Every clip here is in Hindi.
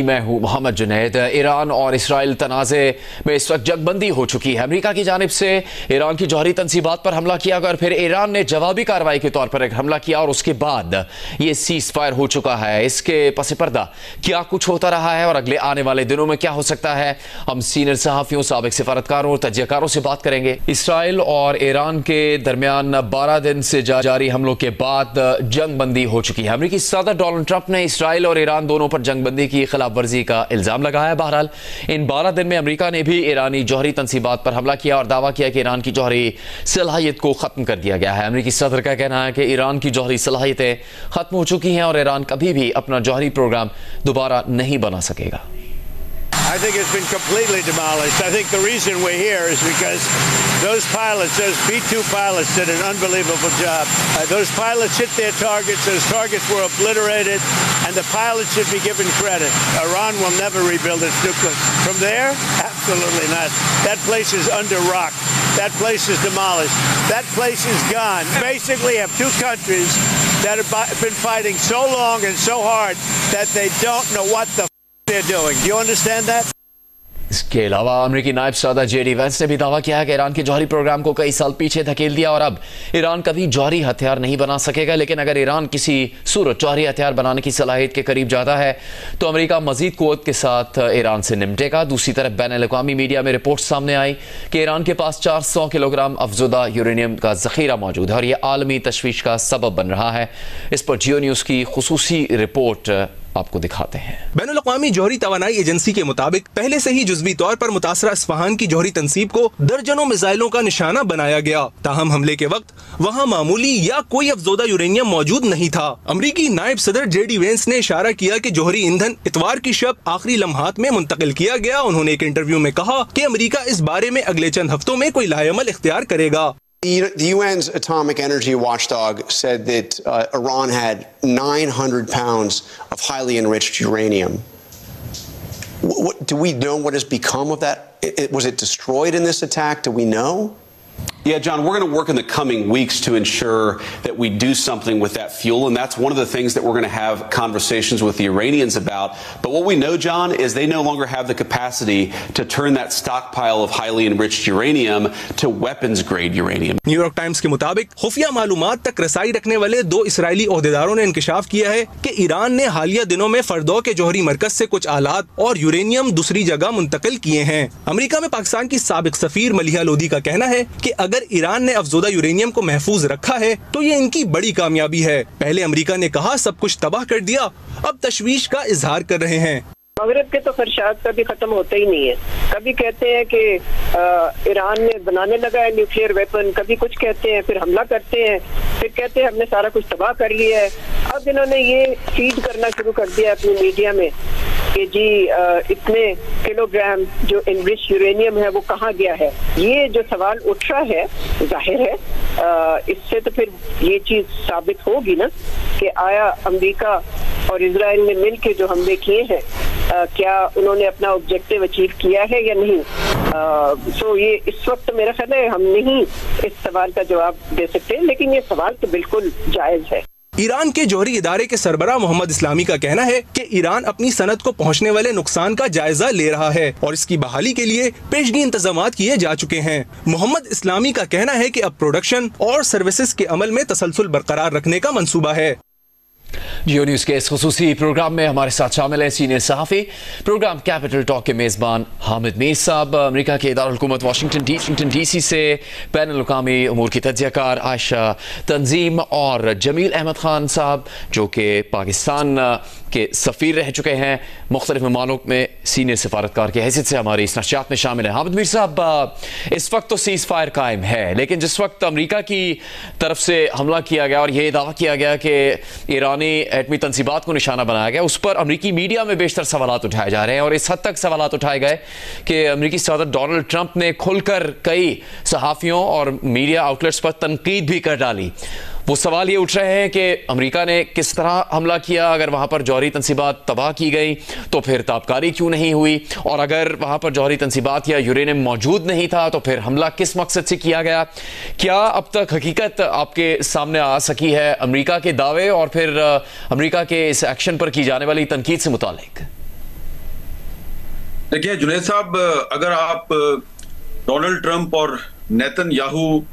मैं हूं मोहम्मद जुनैद। ईरान और इसराइल तनाज़े में इस वक्त जंगबंदी हो चुकी है। अमेरिका की जानिब से ईरान की जौहरी तंसीबात पर हमला किया गया और फिर ईरान ने जवाबी कार्रवाई के तौर पर एक हमला किया और उसके बाद ये सीज फायर हो चुका है। इसके पस पर्दा क्या कुछ होता रहा है और अगले आने वाले दिनों में क्या हो सकता है, हम सीनियर सहाफ़ियों, साबिक सिफारतकारों और तज्ज़ियाकारों से बात करेंगे। इसराइल और ईरान के दरमियान 12 दिन से जारी हमलों के बाद जंगबंदी हो चुकी है। अमेरिकी सदर डोनाल्ड ट्रंप ने इसराइल और ईरान दोनों पर जंगबंदी की खिलाफ वर्जी का इल्जाम लगाया। बहरहाल इन 12 दिन में अमेरिका ने भी ईरानी जौहरी तंसीबात पर हमला किया और दावा किया कि ईरान की जौहरी सलाहियत को खत्म कर दिया गया है। अमेरिकी सदर का कहना है कि ईरान की जौहरी सलाहियतें खत्म हो चुकी हैं और ईरान कभी भी अपना जौहरी प्रोग्राम दोबारा नहीं बना सकेगा। I think it's been completely demolished. I think the reason we're here is because those pilots, those B-2 pilots, did an unbelievable job. Those pilots hit their targets. Those targets were obliterated, and the pilots should be given credit. Iran will never rebuild its nuclear. From there, absolutely not. That place is under rock. That place is demolished. That place is gone. Basically, have two countries that have been fighting so long and so hard that they don't know what the they're doing. Do you understand that? इसके अलावा अमेरिकी नायब सदर जेडी वेंस ने भी दावा किया है कि ईरान के जौहरी प्रोग्राम को कई साल पीछे धकेल दिया और अब ईरान कभी जौहरी हथियार नहीं बना सकेगा। लेकिन अगर ईरान किसी सूरत जौहरी हथियार बनाने की सलाहियत के करीब जाता है तो अमेरिका मजीद कुव्वत के साथ ईरान से निपटेगा। दूसरी तरफ बैनुल-अक़वामी मीडिया में रिपोर्ट सामने आई कि ईरान के पास 400 किलोग्राम अफजुदा यूरेनियम का जखीरा मौजूद है और यह आलमी तशवीश का सबब बन रहा है। इस पर जियो न्यूज़ की खुसूसी रिपोर्ट आपको दिखाते हैं। बैनुल-अक़वामी जौहरी तवानाई एजेंसी के मुताबिक पहले से ही जुज़वी तौर पर मुतासरा इस्फहान की जौहरी तंसीब को दर्जनों मिसाइलों का निशाना बनाया गया। ताहम हमले के वक्त वहाँ मामूली या कोई अफजोदा यूरेनियम मौजूद नहीं था। अमरीकी नायब सदर जेडी वेंस ने इशारा किया कि जौहरी ईंधन इतवार की शब आखिरी लम्हात में मुंतकिल किया गया। उन्होंने एक इंटरव्यू में कहा कि अमरीका इस बारे में अगले चंद हफ्तों में कोई लाएमल इख्तियार करेगा। The UN's Atomic Energy Watchdog said that Iran had 900 pounds of highly enriched uranium. Do we know what has become of that? Was it destroyed in this attack? Do we know? Yeah, John, we're going to work in the coming weeks to ensure that we do something with that fuel, and that's one of the things that we're going to have conversations with the Iranians about. But what we know, John, is they no longer have the capacity to turn that stockpile of highly enriched uranium to weapons-grade uranium. New York times के मुताबिक खुफिया मालूमात तक रसाई रखने वाले 2 इसराइली ओहदेदारों ने इंकशाफ किया है कि ईरान ने हालिया दिनों में फर्दो के जौहरी मरकज से कुछ आलात और यूरेनियम दूसरी जगह मुंतकिल किए हैं। अमेरिका में पाकिस्तान की साबिक सफीर मलिहा लोधी का कहना है कि अगर ईरान ने अफजोदा यूरेनियम को महफूज रखा है तो ये इनकी बड़ी कामयाबी है। पहले अमेरिका ने कहा सब कुछ तबाह कर दिया, अब तशवीश का इजहार कर रहे हैं। मगरब के तो खदशात कभी खत्म होते ही नहीं है। कभी कहते हैं कि ईरान ने बनाने लगा है न्यूक्लियर वेपन, कभी कुछ कहते हैं, फिर हमला करते हैं, फिर कहते हैं हमने सारा कुछ तबाह कर लिया है। अब इन्होंने ये फीड करना शुरू कर दिया अपनी मीडिया में कि जी इतने किलोग्राम जो इनरिच यूरेनियम है वो कहाँ गया है। ये जो सवाल उठ रहा है जाहिर है इससे तो फिर ये चीज साबित होगी ना कि आया अमेरिका और इजराइल ने मिलकर जो हमले किए हैं क्या उन्होंने अपना ऑब्जेक्टिव अचीव किया है या नहीं। सो ये इस वक्त मेरा ख्याल है हम नहीं इस सवाल का जवाब दे सकते, लेकिन ये सवाल तो बिल्कुल जायज है। ईरान के जौहरी इदारे के सरबराह मोहम्मद इस्लामी का कहना है कि ईरान अपनी सनत को पहुंचने वाले नुकसान का जायजा ले रहा है और इसकी बहाली के लिए पेशगी इंतजाम किए जा चुके हैं। मोहम्मद इस्लामी का कहना है कि अब प्रोडक्शन और सर्विसेज के अमल में तसलसल बरकरार रखने का मंसूबा है। जियो न्यूज़ के इस खुसूसी प्रोग्राम में हमारे साथ शामिल है सीनियर सहाफ़ी, प्रोग्राम कैपिटल टॉक के मेज़बान हामिद मीर साहब, अमेरिका के इदारुल हुकूमत वाशिंगटन डीसी से बैनुल-अक़वामी उमूर की तज्ज़ियाकार आयशा तंजीम और जमील अहमद खान साहब जो कि पाकिस्तान के सफ़ीर रह चुके हैं, मुख्तलिफ ममालिक में सीनियर सिफारतकार की हैसियत से हमारी इस नशियात में शामिल है। हामिद मीर साहब, इस वक्त तो सीज़ फायर कायम है, लेकिन जिस वक्त अमेरिका की तरफ से हमला किया गया और यह दावा किया गया कि ईरानी एटमी तंसीबात को निशाना बनाया गया, उस पर अमेरिकी मीडिया में बेशतर सवालात उठाए जा रहे हैं और इस हद तक सवालात उठाए गए कि अमेरिकी सदर डोनाल्ड ट्रंप ने खुलकर कई सहाफ़ियों और मीडिया आउटलेट्स पर तनकीद भी कर डाली। वो सवाल ये उठ रहे हैं कि अमेरिका ने किस तरह हमला किया, अगर वहाँ पर जौहरी तंसीबात तबाह की गई तो फिर ताबकारी क्यों नहीं हुई, और अगर वहाँ पर जौहरी तंसीबात या यूरेनियम मौजूद नहीं था तो फिर हमला किस मकसद से किया गया। क्या अब तक हकीकत आपके सामने आ सकी है अमेरिका के दावे और फिर अमेरिका के इस एक्शन पर की जाने वाली तनकीद से मुतालिक? देखिए जुनैद साहब, अगर आप डोनाल्ड ट्रंप और नेतन्याहू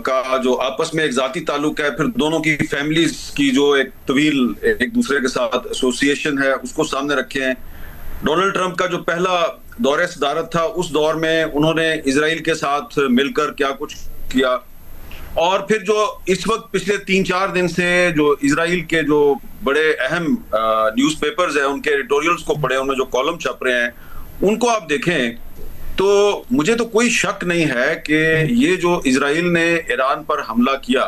का जो आपस में एक जाती ताल्लुक है, फिर दोनों की फैमिलीज की जो एक तवील एक दूसरे के साथ एसोसिएशन है, उसको सामने रखे हैं। डोनाल्ड ट्रंप का जो पहला दौरे सदारत था, उस दौर में उन्होंने इजराइल के साथ मिलकर क्या कुछ किया, और फिर जो इस वक्त पिछले 3-4 दिन से जो इजराइल के जो बड़े अहम न्यूज़पेपर्स हैं, उनके एडिटोरियल्स को पढ़े, उनमें जो कॉलम छप रहे हैं, उनको आप देखें तो मुझे तो कोई शक नहीं है कि ये जो इजराइल ने ईरान पर हमला किया,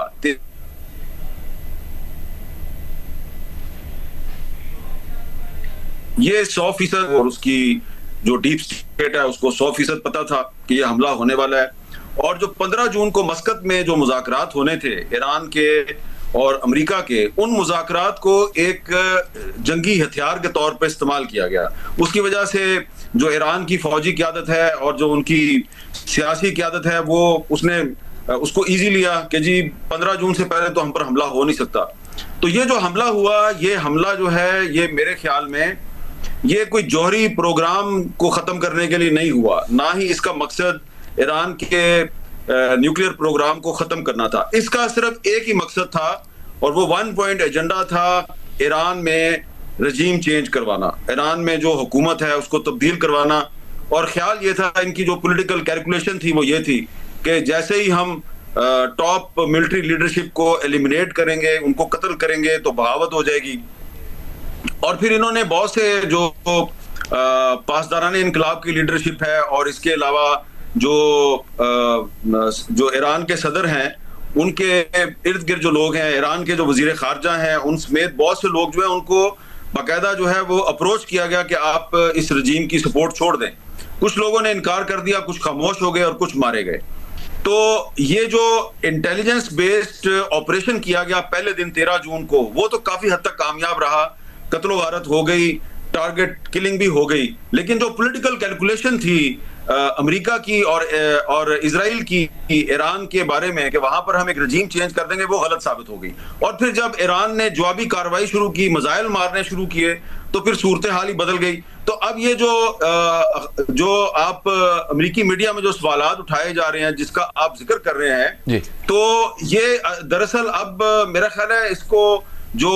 ये 100% और उसकी जो डीप स्टेट है उसको 100% पता था कि ये हमला होने वाला है। और जो 15 जून को मस्कत में जो मुज़ाकरात होने थे ईरान के और अमेरिका के, उन मुज़ाकरात को एक जंगी हथियार के तौर पर इस्तेमाल किया गया। उसकी वजह से जो ईरान की फौजी क़यादत है और जो उनकी सियासी क़यादत है, वो उसने उसको ईजी लिया कि जी 15 जून से पहले तो हम पर हमला हो नहीं सकता। तो ये जो हमला हुआ, ये हमला जो है, ये मेरे ख्याल में ये कोई जौहरी प्रोग्राम को ख़त्म करने के लिए नहीं हुआ, ना ही इसका मकसद ईरान के न्यूक्लियर प्रोग्राम को ख़त्म करना था। इसका सिर्फ एक ही मकसद था, और वो 1 पॉइंट एजेंडा था, ईरान में रजीम चेंज करवाना, ईरान में जो हुकूमत है उसको तब्दील करवाना। और ख्याल ये था, इनकी जो पॉलिटिकल कैलकुलेशन थी वो ये थी कि जैसे ही हम टॉप मिलिट्री लीडरशिप को एलिमिनेट करेंगे, उनको कत्ल करेंगे, तो बगावत हो जाएगी। और फिर इन्होंने बहुत से जो पासदाराने इनकलाब की लीडरशिप है, और इसके अलावा जो ईरान के सदर हैं, उनके इर्द गिर्द जो लोग हैं, ईरान के जो वजीर खारजा हैं, उन समेत बहुत से लोग जो है, उनको बाकायदा जो है वो अप्रोच किया गया कि आप इस रजीम की सपोर्ट छोड़ दें। कुछ लोगों ने इनकार कर दिया, कुछ खामोश हो गए और कुछ मारे गए। तो ये जो इंटेलिजेंस बेस्ड ऑपरेशन किया गया पहले दिन 13 जून को, वो तो काफी हद तक कामयाब रहा। कत्लो गारत हो गई, टारगेट किलिंग भी हो गई, लेकिन जो पॉलिटिकल कैलकुलेशन थी अमेरिका की और इजराइल की ईरान के बारे में कि वहां पर हम एक रजीम चेंज कर देंगे, वो गलत साबित हो गई। और फिर जब ईरान ने जवाबी कार्रवाई शुरू की, मिसाइल मारने शुरू किए, तो फिर सूरत हाल ही बदल गई। तो अब ये जो आप अमेरिकी मीडिया में जो सवालात उठाए जा रहे हैं, जिसका आप जिक्र कर रहे हैं, तो ये दरअसल अब मेरा ख्याल है इसको जो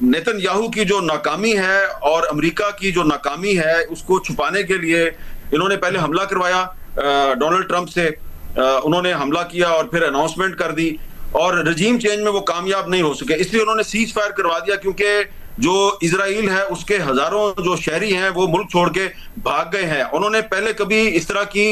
नेतन्याहू की जो नाकामी है और अमेरिका की जो नाकामी है, उसको छुपाने के लिए इन्होंने पहले हमला करवाया डोनाल्ड ट्रंप से, उन्होंने हमला किया और फिर अनाउंसमेंट कर दी, और रजीम चेंज में वो कामयाब नहीं हो सके, इसलिए उन्होंने सीज फायर करवा दिया। क्योंकि जो इजराइल है उसके हजारों जो शहरी हैं वो मुल्क छोड़ के भाग गए हैं। उन्होंने पहले कभी इस तरह की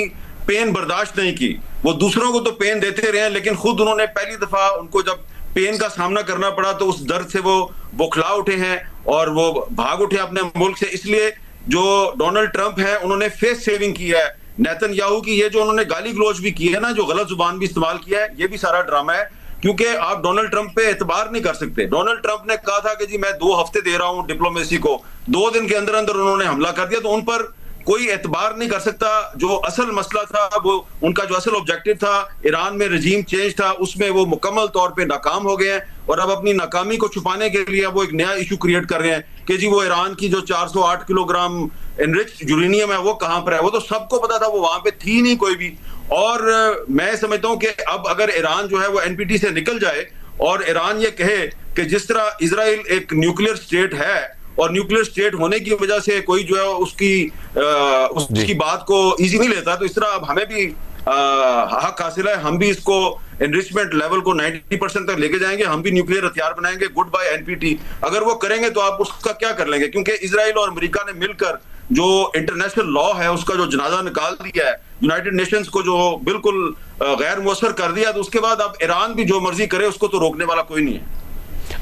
पेन बर्दाश्त नहीं की, वो दूसरों को तो पेन देते रहे, लेकिन खुद उन्होंने पहली दफा उनको जब पेन का सामना करना पड़ा तो उस दर्द से वो बौखला उठे हैं और वो भाग उठे अपने मुल्क से। इसलिए जो डोनाल्ड ट्रंप है, उन्होंने फेस सेविंग की है। नेतन्याहू की ये जो उन्होंने गाली गलौज भी की है ना, जो गलत जुबान भी इस्तेमाल किया है, ये भी सारा ड्रामा है। क्योंकि आप डोनाल्ड ट्रंप पे एतबार नहीं कर सकते। डोनाल्ड ट्रंप ने कहा था कि जी मैं 2 हफ्ते दे रहा हूं डिप्लोमेसी को, 2 दिन के अंदर अंदर उन्होंने हमला कर दिया, तो उन पर कोई एतबार नहीं कर सकता। जो असल मसला था, वो उनका जो असल ऑब्जेक्टिव था ईरान में रजीम चेंज था, उसमें वो मुकम्मल तौर पे नाकाम हो गए हैं। और अब अपनी नाकामी को छुपाने के लिए वो एक नया इशू क्रिएट कर रहे हैं कि जी वो ईरान की जो 408 किलोग्राम एनरिच्ड यूरेनियम है वो कहां पर है। वो तो सबको पता था, वो वहां पे थी नहीं कोई भी। और मैं समझता हूं कि अब अगर ईरान जो है वो एनपीटी से निकल जाए और ईरान ये कहे कि जिस तरह इजराइल एक न्यूक्लियर स्टेट है और न्यूक्लियर स्टेट होने की वजह से कोई जो है उसकी बात को इजी नहीं लेता, तो इस तरह अब हमें भी हक हासिल है, हम भी इसको एनरिचमेंट लेवल को 90% तक लेके जाएंगे, हम भी न्यूक्लियर हथियार बनाएंगे। Good bye NPT. अगर वो करेंगे तो आप उसका क्या कर लेंगे? क्योंकि इजराइल और अमेरिका ने मिलकर जो इंटरनेशनल लॉ है उसका जो जनाजा निकाल दिया है, यूनाइटेड नेशंस को जो बिल्कुल गैर मुअस्सर कर दिया, तो उसके बाद अब ईरान भी जो मर्जी करे उसको तो रोकने वाला कोई नहीं है।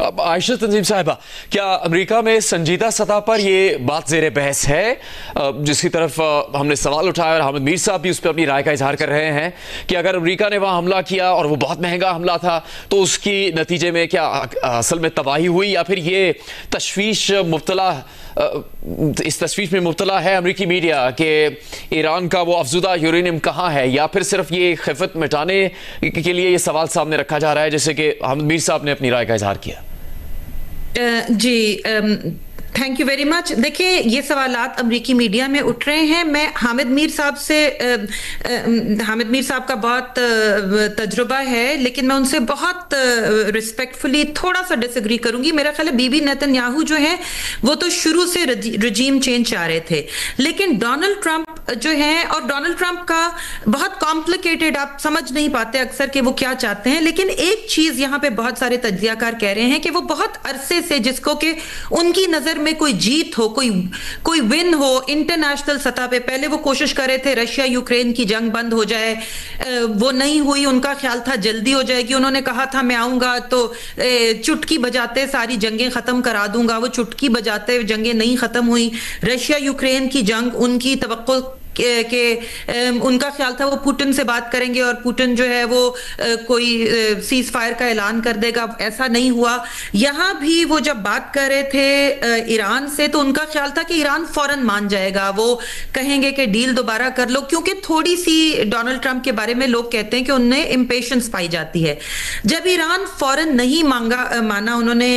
अब आयशा तंजीम साहिबा, क्या अमेरिका में संजीदा सतह पर ये बात ज़ेरे बहस है, जिसकी तरफ हमने सवाल उठाया और हामिद मीर साहब भी उस पर अपनी राय का इजहार कर रहे हैं कि अगर अमेरिका ने वहाँ हमला किया और वो बहुत महंगा हमला था, तो उसकी नतीजे में क्या असल में तबाही हुई, या फिर ये तशवीश मुब्तला इस तशवीश में मुब्तला है अमेरिकी मीडिया कि ईरान का वो अफजुदा यूरेनियम कहाँ है, या फिर सिर्फ ये खिफत मिटाने के लिए ये सवाल सामने रखा जा रहा है, जैसे कि हामिद मीर साहब ने अपनी राय का इजहार किया? जी, थैंक यू वेरी मच। देखिए, ये सवालात अमरीकी मीडिया में उठ रहे हैं। मैं हामिद मीर साहब का बहुत तजुर्बा है, लेकिन मैं उनसे बहुत रिस्पेक्टफुली थोड़ा सा डिसएग्री करूंगी। मेरा ख्याल है बीबी नेतन्याहू जो है वो तो शुरू से रजीम चेंज चाह रहे थे, लेकिन डोनाल्ड ट्रंप जो है, और डोनाल्ड ट्रंप का बहुत कॉम्प्लिकेटेड, आप समझ नहीं पाते अक्सर कि वो क्या चाहते हैं। लेकिन एक चीज यहाँ पे बहुत सारे तज्जियाकार कह रहे हैं कि वो बहुत अरसे से, जिसको कि उनकी नजर में कोई जीत हो, कोई विन हो इंटरनेशनल सतह पे, पहले वो कोशिश कर रहे थे रशिया यूक्रेन की जंग बंद हो जाए, वो नहीं हुई। उनका ख्याल था जल्दी हो जाएगी, उन्होंने कहा था मैं आऊंगा तो चुटकी बजाते सारी जंगें खत्म करा दूंगा। वो चुटकी बजाते जंगें नहीं खत्म हुई। रशिया यूक्रेन की जंग, उनकी तवक्को के उनका ख्याल था वो पुतिन से बात करेंगे और पुतिन जो है वो कोई सीज फायर का ऐलान कर देगा। ऐसा नहीं हुआ। यहां भी वो जब बात कर रहे थे ईरान से, तो उनका ख्याल था कि ईरान फौरन मान जाएगा, वो कहेंगे कि डील दोबारा कर लो, क्योंकि थोड़ी सी डोनाल्ड ट्रंप के बारे में लोग कहते हैं कि उनमें इंपेशेंस पाई जाती है। जब ईरान फौरन नहीं माना, उन्होंने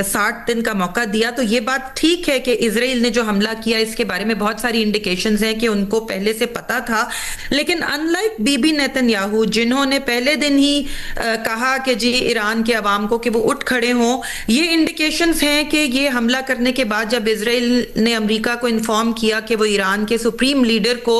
60 दिन का मौका दिया, तो ये बात ठीक है कि इजराइल ने जो हमला किया इसके बारे में बहुत सारी इंडिकेशंस हैं कि उनको पहले से पता था। लेकिन अनलाइक बीबी नेतन्याहू, जिन्होंने पहले दिन ही कहा कि जी ईरान के अवाम को कि वो उठ खड़े हों, ये इंडिकेशंस हैं कि ये हमला करने के बाद जब इजराइल ने अमेरिका को इन्फॉर्म किया कि वो ईरान के सुप्रीम लीडर को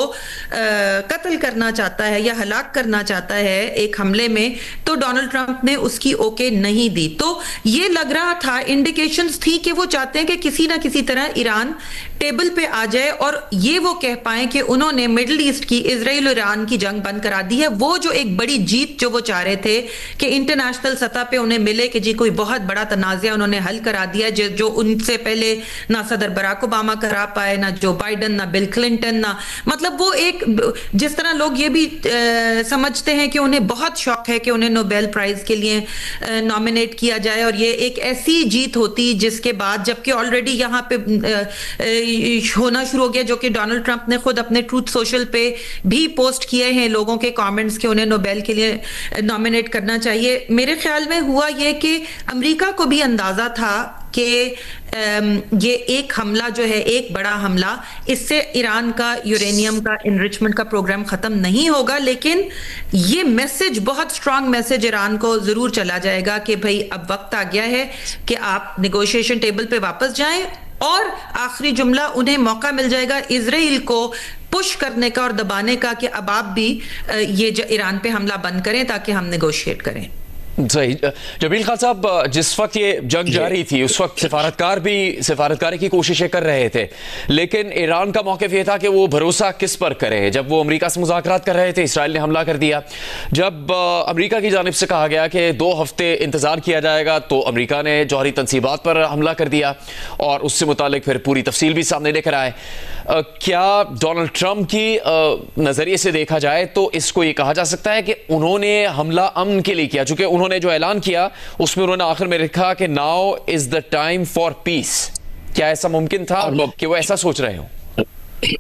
कत्ल करना चाहता है या हलाक करना चाहता है एक हमले में, तो डोनाल्ड ट्रंप ने उसकी ओके नहीं दी। तो ये लग रहा था, इंडिकेशंस थी कि वो चाहते हैं कि किसी ना किसी तरह ईरान टेबल पे आ जाए और ये वो कह पाए कि उन्होंने मिडिल ईस्ट की, इजराइल और ईरान की जंग बंद करा दी है। वो जो एक बड़ी जीत जो वो चाह रहे थे कि इंटरनेशनल सतह पे उन्हें मिले कि जी कोई बहुत बड़ा तनाज़ा उन्होंने हल करा दिया, जो उनसे पहले ना सदर बराक ओबामा करा पाए, ना जो बाइडन, ना बिल क्लिंटन, ना, मतलब वो एक, जिस तरह लोग ये भी समझते हैं कि उन्हें बहुत शौक है कि उन्हें नोबेल प्राइज के लिए नॉमिनेट किया जाए, और ये एक ऐसी जीत होती जिसके बाद, जबकि ऑलरेडी यहाँ पे होना शुरू हो गया, जो कि डोनाल्ड ट्रंप ने खुद अपने ट्रूथ सोशल पे भी पोस्ट किए हैं लोगों के कमेंट्स कि उन्हें नोबेल के लिए नॉमिनेट करना चाहिए। मेरे ख्याल में हुआ ये कि अमेरिका को भी अंदाजा था कि ये एक हमला जो है, एक बड़ा हमला, इससे ईरान का यूरेनियम का इनरिचमेंट का प्रोग्राम खत्म नहीं होगा, लेकिन ये मैसेज, बहुत स्ट्रांग मैसेज ईरान को जरूर चला जाएगा कि भाई अब वक्त आ गया है कि आप नेगोशिएशन टेबल पे वापस जाएं, और आखिरी जुमला, उन्हें मौका मिल जाएगा इजराइल को पुश करने का और दबाने का कि अब आप भी ये ईरान पे हमला बंद करें ताकि हम नेगोशिएट करें। सही। जमील खान साहब, जिस वक्त ये जंग जारी थी उस वक्त सिफारतकार भी सिफारतकारी की कोशिशें कर रहे थे, लेकिन ईरान का मौक़िफ़ ये था कि वो भरोसा किस पर करे। जब वो अमेरिका से मुज़ाकरात कर रहे थे, इसराइल ने हमला कर दिया। जब अमेरिका की जानिब से कहा गया कि 2 हफ्ते इंतज़ार किया जाएगा, तो अमेरिका ने जौहरी तनसीबात पर हमला कर दिया और उससे मुतालिक फिर पूरी तफसील भी सामने लेकर आए। क्या डोनाल्ड ट्रंप की नज़रिए से देखा जाए तो इसको ये कहा जा सकता है कि उन्होंने हमला अमन के लिए किया, चूंकि उन्होंने जो ऐलान किया उसमें उन्होंने आखिर में लिखा कि now is the time for piece. क्या ऐसा मुमकिन था कि वो ऐसा सोच रहे हो?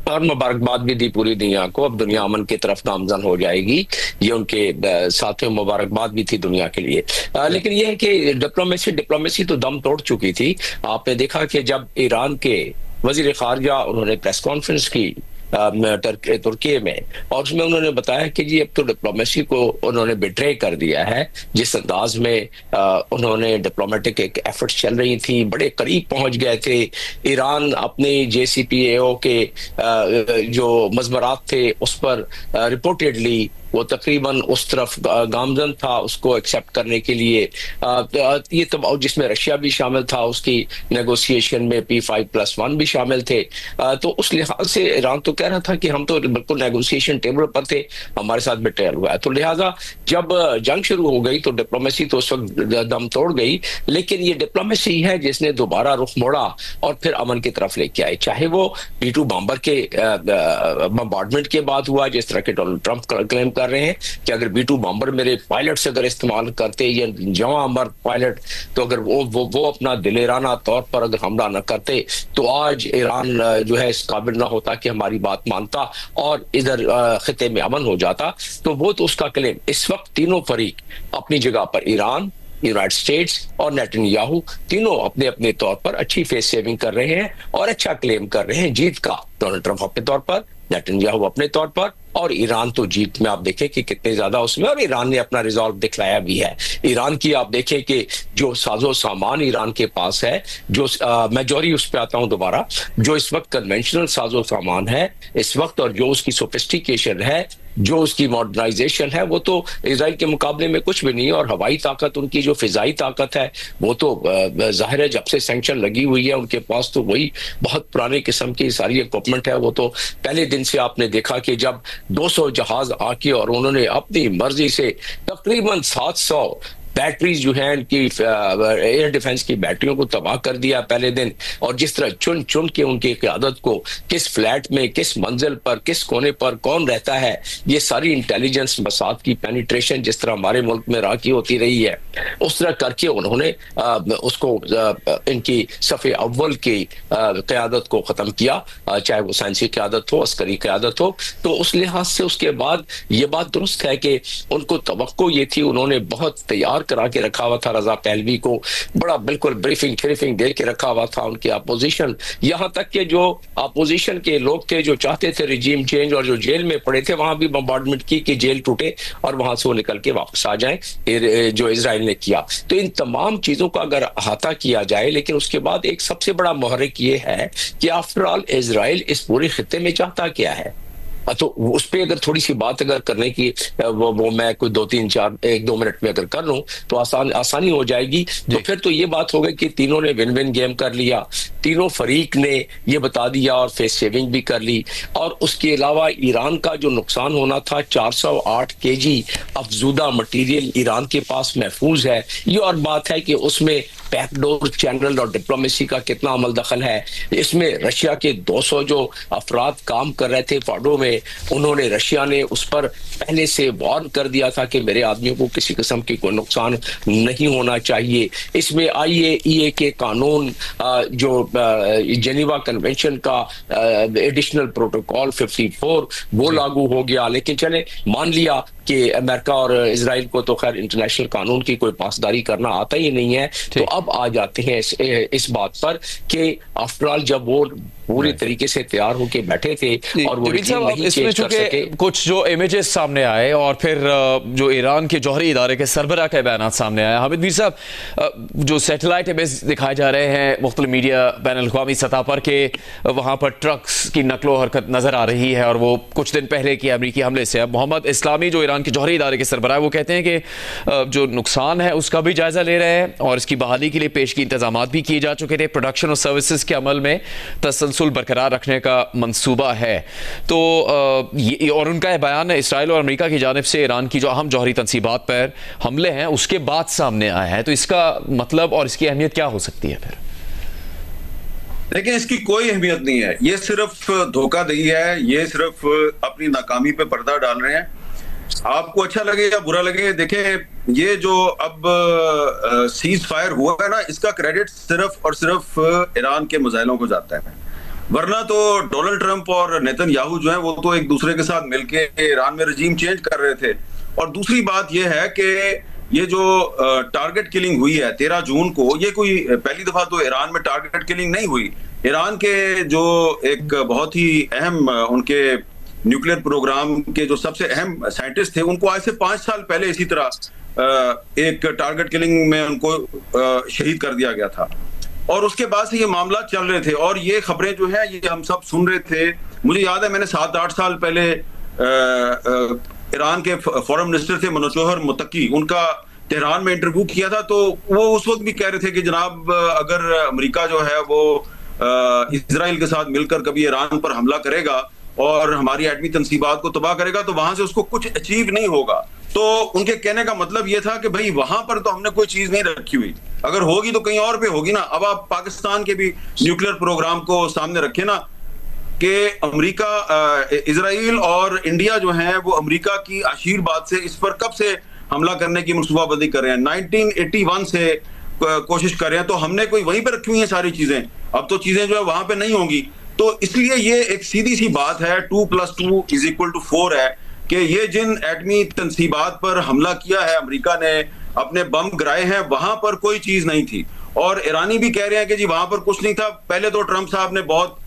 और मुबारकबाद भी दी पूरी दुनिया को, अब दुनिया अमन की तरफ गामजन हो जाएगी, ये उनके साथ में मुबारकबाद भी थी दुनिया के लिए। लेकिन ये है कि डिप्लोमेसी तो दम तोड़ चुकी थी। आपने देखा कि जब ईरान के वजीर खारजा, उन्होंने प्रेस कॉन्फ्रेंस की तुर्की में, और उसमें उन्होंने बताया कि जी अब तो डिप्लोमेसी को उन्होंने बिट्रे कर दिया है। जिस अंदाज में उन्होंने डिप्लोमेटिक एक एफर्ट्स चल रही थी, बड़े करीब पहुंच गए थे। ईरान अपने JCPOA के जो मज़मरात थे उस पर रिपोर्टेडली वो तकरीबन उस तरफ गामजन था उसको एक्सेप्ट करने के लिए। ये तो जिसमें रशिया भी शामिल था, उसकी नेगोशिएशन में P5+1 भी शामिल थे। तो उस लिहाज से ईरान तो कह रहा था कि हम तो बिल्कुल नेगोशिएशन टेबल पर थे, हमारे साथ बेट्रेयल हुआ है। तो लिहाजा जब जंग शुरू हो गई तो डिप्लोमेसी तो उस वक्त दम तोड़ गई। लेकिन ये डिप्लोमेसी है जिसने दोबारा रुख मोड़ा और फिर अमन की तरफ लेके आए, चाहे वो B2 बॉम्बर के बम्बार्डमेंट के बाद हुआ, जिस तरह के डोनाल्ड ट्रंप क्लेम कर रहे हैं कि अगर B2 बॉम्बर मेरे पायलट से अगर इस्तेमाल करते या जवां मर्द पायलट, तो अगर वो अपना दिलेराना तौर पर अगर हमला न करते तो आज ईरान जो है इस काबिल ना होता कि हमारी बात मानता और इधर खिते में अमन हो जाता। तो वो तो उसका क्लेम। इस वक्त तीनों फरीक अपनी जगह पर, ईरान, यूनाइटेड स्टेट्स और नेतन्याहू तीनों अपने अपने तौर पर अच्छी फेस सेविंग कर रहे हैं और अच्छा क्लेम कर रहे हैं जीत का। डोनाल्ड ट्रंप अपने तौर पर, नेतन्याहू अपने तौर पर, और ईरान तो जीत में आप देखें कि कितने ज्यादा उसमें, और ईरान ने अपना रिजॉल्व दिखलाया भी है। ईरान की आप देखें कि जो साजो सामान ईरान के पास है, जो मैं जौहरी उस पर आता हूं दोबारा, जो इस वक्त कन्वेंशनल साजो सामान है इस वक्त, और जो उसकी सोफिस्टिकेशन है, जो उसकी मॉडर्नाइजेशन है, वो तो इजराइल के मुकाबले में कुछ भी नहीं है। और हवाई ताकत, उनकी जो फिजाई ताकत है, वो तो जाहिर है जब से सैंक्शन लगी हुई है उनके पास तो वही बहुत पुराने किस्म की सारी इक्विपमेंट है। वो तो पहले दिन से आपने देखा कि जब 200 जहाज आके और उन्होंने अपनी मर्जी से तकरीबन 700 बैटरीज जो है इनकी एयर डिफेंस की बैटरियों को तबाह कर दिया पहले दिन, और जिस तरह चुन चुन के उनकी क़यादत को किस फ्लैट में, किस मंजिल पर, किस कोने पर कौन रहता है, ये सारी इंटेलिजेंस मसाद की पेनिट्रेशन जिस तरह हमारे मुल्क में राकी होती रही है, उस तरह करके उन्होंने उसको इनकी सफ़े अव्वल की क़यादत को ख़त्म किया, चाहे वो साइंसी क़यादत हो, अस्करी क़यादत हो। तो उस लिहाज से उसके बाद ये बात दुरुस्त है कि उनको तवक्को ये थी, उन्होंने बहुत तैयार करा के रखा हुआ था रजा पहलवी को, बड़ा बिल्कुल ब्रीफिंग दे के रखा हुआ था उनकी अपोजिशन, यहां तक कि जो अपोजिशन के लोग थे जो चाहते थे रिजीम चेंज और जो जेल में पड़े थे, वहां भी बम्बार्डमेंट की कि जेल टूटे और वहां से वो निकल के वापस आ जाएं, जो इजराइल ने किया। तो इन तमाम चीजों का अगर अहाता किया जाए, लेकिन उसके बाद एक सबसे बड़ा मुहर्रिक ये है कि आफ्टर ऑल इजराइल इस पूरे खित्ते में चाहता क्या है। तो उस पर अगर थोड़ी सी बात अगर करने की वो मैं कोई 1-2 मिनट में अगर कर लूं तो आसानी हो जाएगी। तो फिर तो ये बात हो गई कि तीनों ने विन विन गेम कर लिया, तीनों फरीक ने ये बता दिया और फेस सेविंग भी कर ली। और उसके अलावा ईरान का जो नुकसान होना था 408 केजी अफजूदा मटीरियल ईरान के पास महफूज है। ये और बात है कि उसमें बैकडोर चैनल और डिप्लोमेसी का कितना अमल दखल है। इसमें रशिया के 200 जो अफराद काम कर रहे थे फाडो में, उन्होंने रशिया ने उस पर पहले से वार्न कर दिया था कि मेरे आदमियों को किसी किस्म की कोई नुकसान नहीं होना चाहिए। इसमें IAEA के कानून, जो जेनीवा कन्वेंशन का एडिशनल प्रोटोकॉल 54 वो लागू हो गया। लेकिन चले मान लिया कि अमेरिका और इजराइल को तो खैर इंटरनेशनल कानून की कोई पासदारी करना आता ही नहीं है, तो अब आ जाते हैं इस बात पर कि आफ्टर ऑल जब वो पूरी तरीके से तैयार होकर बैठे थे और वो इसमें चूंकि कुछ जो इमेजेस सामने आए और फिर जो ईरान के जौहरी इदारे के सरबराह के बयान सामने आए, हामिद मीर साहब, जो सैटेलाइट इमेज दिखाए जा रहे हैं मुख्तलिफ मीडिया बैनुल-अक़वामी सतह पर के वहाँ पर ट्रक्स की नकलो हरकत नजर आ रही है और वो कुछ दिन पहले की अमरीकी हमले से। अब मोहम्मद इस्लामी जो ईरान के जौहरी इदारे के सरबराह, वो कहते हैं कि जो नुकसान है उसका भी जायजा ले रहे हैं और इसकी बहाली के लिए पेश की इंतजाम भी किए जा चुके थे। प्रोडक्शन और सर्विसेज के अमल में तसलसल बरकरार रखने का मंसूबा है। तो और उनका बयान है इसराइल और अमेरिका की जानिब से ईरान की जो अहम जौहरी तंसीबात पर हमले हैं उसके बाद सामने आया है। तो इसका मतलब और इसकी अहमियत क्या हो सकती है फिर? लेकिन इसकी कोई अहमियत नहीं है, ये सिर्फ धोखाधड़ी है, ये सिर्फ अपनी नाकामी पे पर्दा डाल रहे हैं। आपको अच्छा लगे या बुरा लगे, देखें ये जो अब सीज फायर हुआ है ना, इसका क्रेडिट सिर्फ और सिर्फ ईरान के मिसाइलों को जाता है, वरना तो डोनाल्ड ट्रंप और नेतन्याहू जो है वो तो एक दूसरे के साथ मिलके ईरान में रजीम चेंज कर रहे थे। और दूसरी बात ये है कि ये जो टारगेट किलिंग हुई है 13 जून को, ये कोई पहली दफा तो ईरान में टारगेट किलिंग नहीं हुई। ईरान के जो एक बहुत ही अहम उनके न्यूक्लियर प्रोग्राम के जो सबसे अहम साइंटिस्ट थे, उनको आज से 5 साल पहले इसी तरह एक टारगेट किलिंग में उनको शहीद कर दिया गया था। और उसके बाद से ये मामला चल रहे थे और ये खबरें जो है ये हम सब सुन रहे थे। मुझे याद है मैंने 7-8 साल पहले ईरान के फॉरेन मिनिस्टर थे मनोजोहर मुत्तकी, उनका तेहरान में इंटरव्यू किया था, तो वो उस वक्त भी कह रहे थे कि जनाब अगर अमेरिका जो है वो इजराइल के साथ मिलकर कभी ईरान पर हमला करेगा और हमारी एटमी तंसीबात को तबाह करेगा तो वहां से उसको कुछ अचीव नहीं होगा। तो उनके कहने का मतलब ये था कि भाई वहां पर तो हमने कोई चीज नहीं रखी हुई, अगर होगी तो कहीं और पे होगी ना। अब आप पाकिस्तान के भी न्यूक्लियर प्रोग्राम को सामने रखें ना कि अमेरिका, इजराइल और इंडिया जो है वो अमेरिका की आशीर्वाद से इस पर कब से हमला करने की मनसूबाबंदी कर रहे हैं, 1981 से कोशिश कर रहे हैं। तो हमने कोई वहीं पर रखी हुई है सारी चीजें, अब तो चीजें जो है वहां पे नहीं होंगी। तो इसलिए ये एक सीधी सी बात है 2+2 = 4 है कि ये जिन एटमी तंसीबात पर हमला किया है अमेरिका ने अपने बम गिराए हैं, वहां पर कोई चीज नहीं थी। और ईरानी भी कह रहे हैं कि जी वहां पर कुछ नहीं था। पहले तो ट्रंप साहब ने बहुत